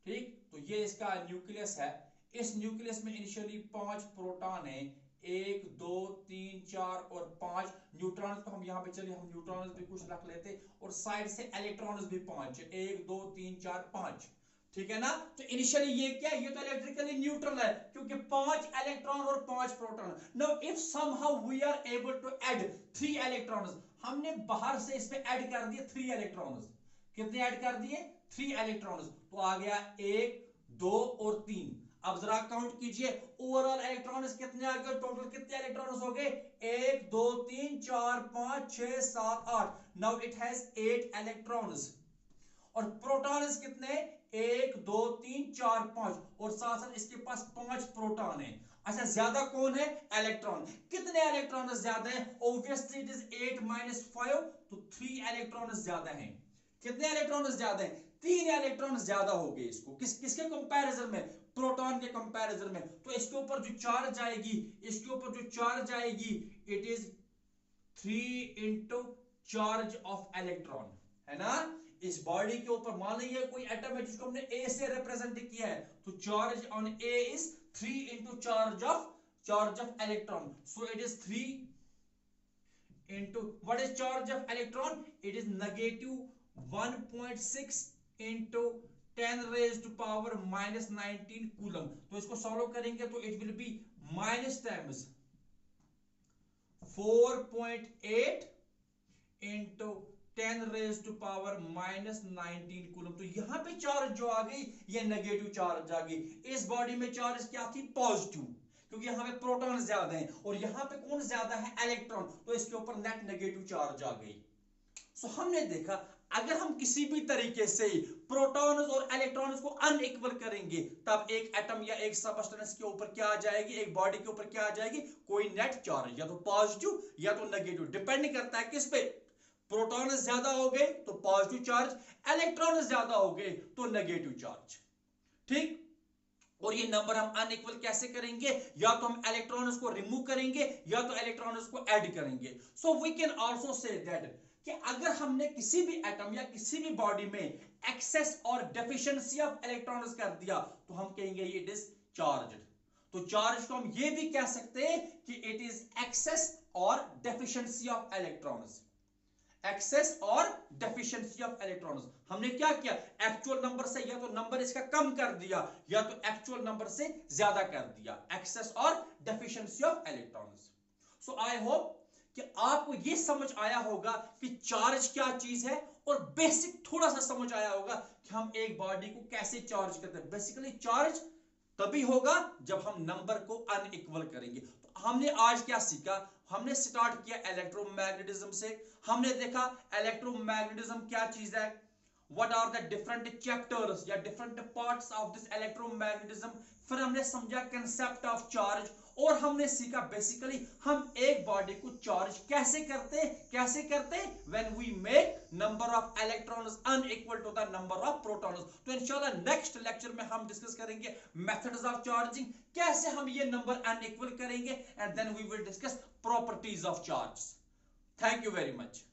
ठीक, तो ये इसका न्यूक्लियस है। इस न्यूक्लियस में इनिशियली 5 प्रोटॉन है, 1 2 3 4 और 5 न्यूट्रॉन्स को हम यहां पे, चलिए हम न्यूट्रॉन्स भी कुछ रख लेते और साइड से इलेक्ट्रॉन्स भी 5, 1 2 3 4 5। ठीक है ना। तो इनिशियली ये क्या है, ये तो इलेक्ट्रिकली न्यूट्रल है क्योंकि 5 इलेक्ट्रॉन और 5 proton. Now if somehow we are able to add 3 electrons, हमने बाहर से इसमें ऐड कर दिए 3 इलेक्ट्रॉन्स। कितने ऐड कर दिए? 3 इलेक्ट्रॉन्स। तो आ गया 1 2 और 3। अब जरा काउंट कीजिए ओवरऑल इलेक्ट्रॉन्स कितने आ गए, टोटल कितने इलेक्ट्रॉन्स हो गए? 1 2 3 4 5 6 7 8। Now it has 8 electrons. और प्रोटॉन्स कितने? 1 2 3 4 5 और साथ साथ इसके पास 5 प्रोटॉन है। अच्छा ज्यादा कौन है? इलेक्ट्रॉन। कितने इलेक्ट्रॉन ज्यादा है? ऑब्वियसली इट इज 8 - 5, तो 3 इलेक्ट्रॉन ज्यादा हैं। कितने इलेक्ट्रॉन ज्यादा हैं? 3 इलेक्ट्रॉन ज्यादा हो गए इसको। किसके कंपैरिजन में? प्रोटॉन के कंपैरिजन में। तो इसके ऊपर जो चार्ज आएगी, इसके ऊपर जो चार्ज आएगी, it is 3 into charge of electron, है ना। इस बॉडी के ऊपर मान लीजिए कोई एटम है जिसको हमने ए से रिप्रेजेंट किया है, तो charge on A is 3 into charge of electron. So it is 3 into what is charge of electron? It is -1.6 into 10 raised to power -19 coulomb. तो इसको सॉल्व करेंगे तो it will B minus times 4.8 into 10 raised to power -19 coulomb. तो यहां पे charge जो आ गई ये नेगेटिव चार्ज आ गई। इस बॉडी में चार्ज क्या थी? पॉजिटिव, क्योंकि यहां पे प्रोटॉन ज्यादा हैं और यहां पे कौन ज्यादा है? इलेक्ट्रॉन। तो इसके ऊपर नेट नेगेटिव चार्ज आ गई। सो हमने देखा अगर हम किसी भी तरीके से प्रोटॉन्स और इलेक्ट्रॉन्स को अनइक्वल करेंगे तब एक एटम या एक सबस्टेंस के ऊपर क्या आ जाएगी, एक बॉडी के ऊपर क्या आ जाएगी? कोई नेट चार्ज, या तो पॉजिटिव या तो नेगेटिव, डिपेंड करता है किस पे। प्रोटॉन ज्यादा हो गए तो पॉजिटिव चार्ज, इलेक्ट्रॉन ज्यादा हो गए तो नेगेटिव चार्ज। ठीक। और ये नंबर हम अनइक्वल कैसे करेंगे? या तो हम इलेक्ट्रॉन्स को रिमूव करेंगे या तो इलेक्ट्रॉन्स को ऐड करेंगे। So we can also say that कि अगर हमने किसी भी एटम या किसी भी बॉडी में एक्सेस और डेफिशिएंसी ऑफ इलेक्ट्रॉन्स कर दिया तो हम कहेंगे इट इज चार्ज्ड। तो चार्ज को हम ये भी कह सकते हैं कि इट इज एक्सेस और डेफिशिएंसी ऑफ इलेक्ट्रॉन्स। एक्सेस और डेफिशिएंसी ऑफ इलेक्ट्रॉन्स। हमने क्या किया? एक्चुअल नंबर से या तो नंबर इसका कम कर दिया या तो एक्चुअल नंबर से ज्यादा कर दिया। एक्सेस और deficiency of electrons. So I hope कि आपको यह समझ आया होगा कि चार्ज क्या चीज है और बेसिक थोड़ा सा समझ आया होगा कि हम एक बॉडी को कैसे चार्ज करते हैं। बेसिकली चार्ज तभी होगा जब हम नंबर को अनइक्वल करेंगे। तो हमने आज क्या सीखा? हमने स्टार्ट किया इलेक्ट्रोमैग्नेटिज्म से। हमने देखा इलेक्ट्रोमैग्नेटिज्म क्या चीज है, what are the different chapters या different parts of this electromagnetism. फिर हमने समझा कंसेप्ट ऑफ चार्ज और हमने सीखा बेसिकली हम एक बॉडी को चार्ज कैसे करते when we make number of electrons unequal to the number of protons. तो इंशाल्लाह नेक्स्ट लेक्चर में हम डिस्कस करेंगे मेथड्स ऑफ चार्जिंग, कैसे हम ये नंबर अनइक्वल करेंगे, and then we will discuss properties of charge. Thank you very much.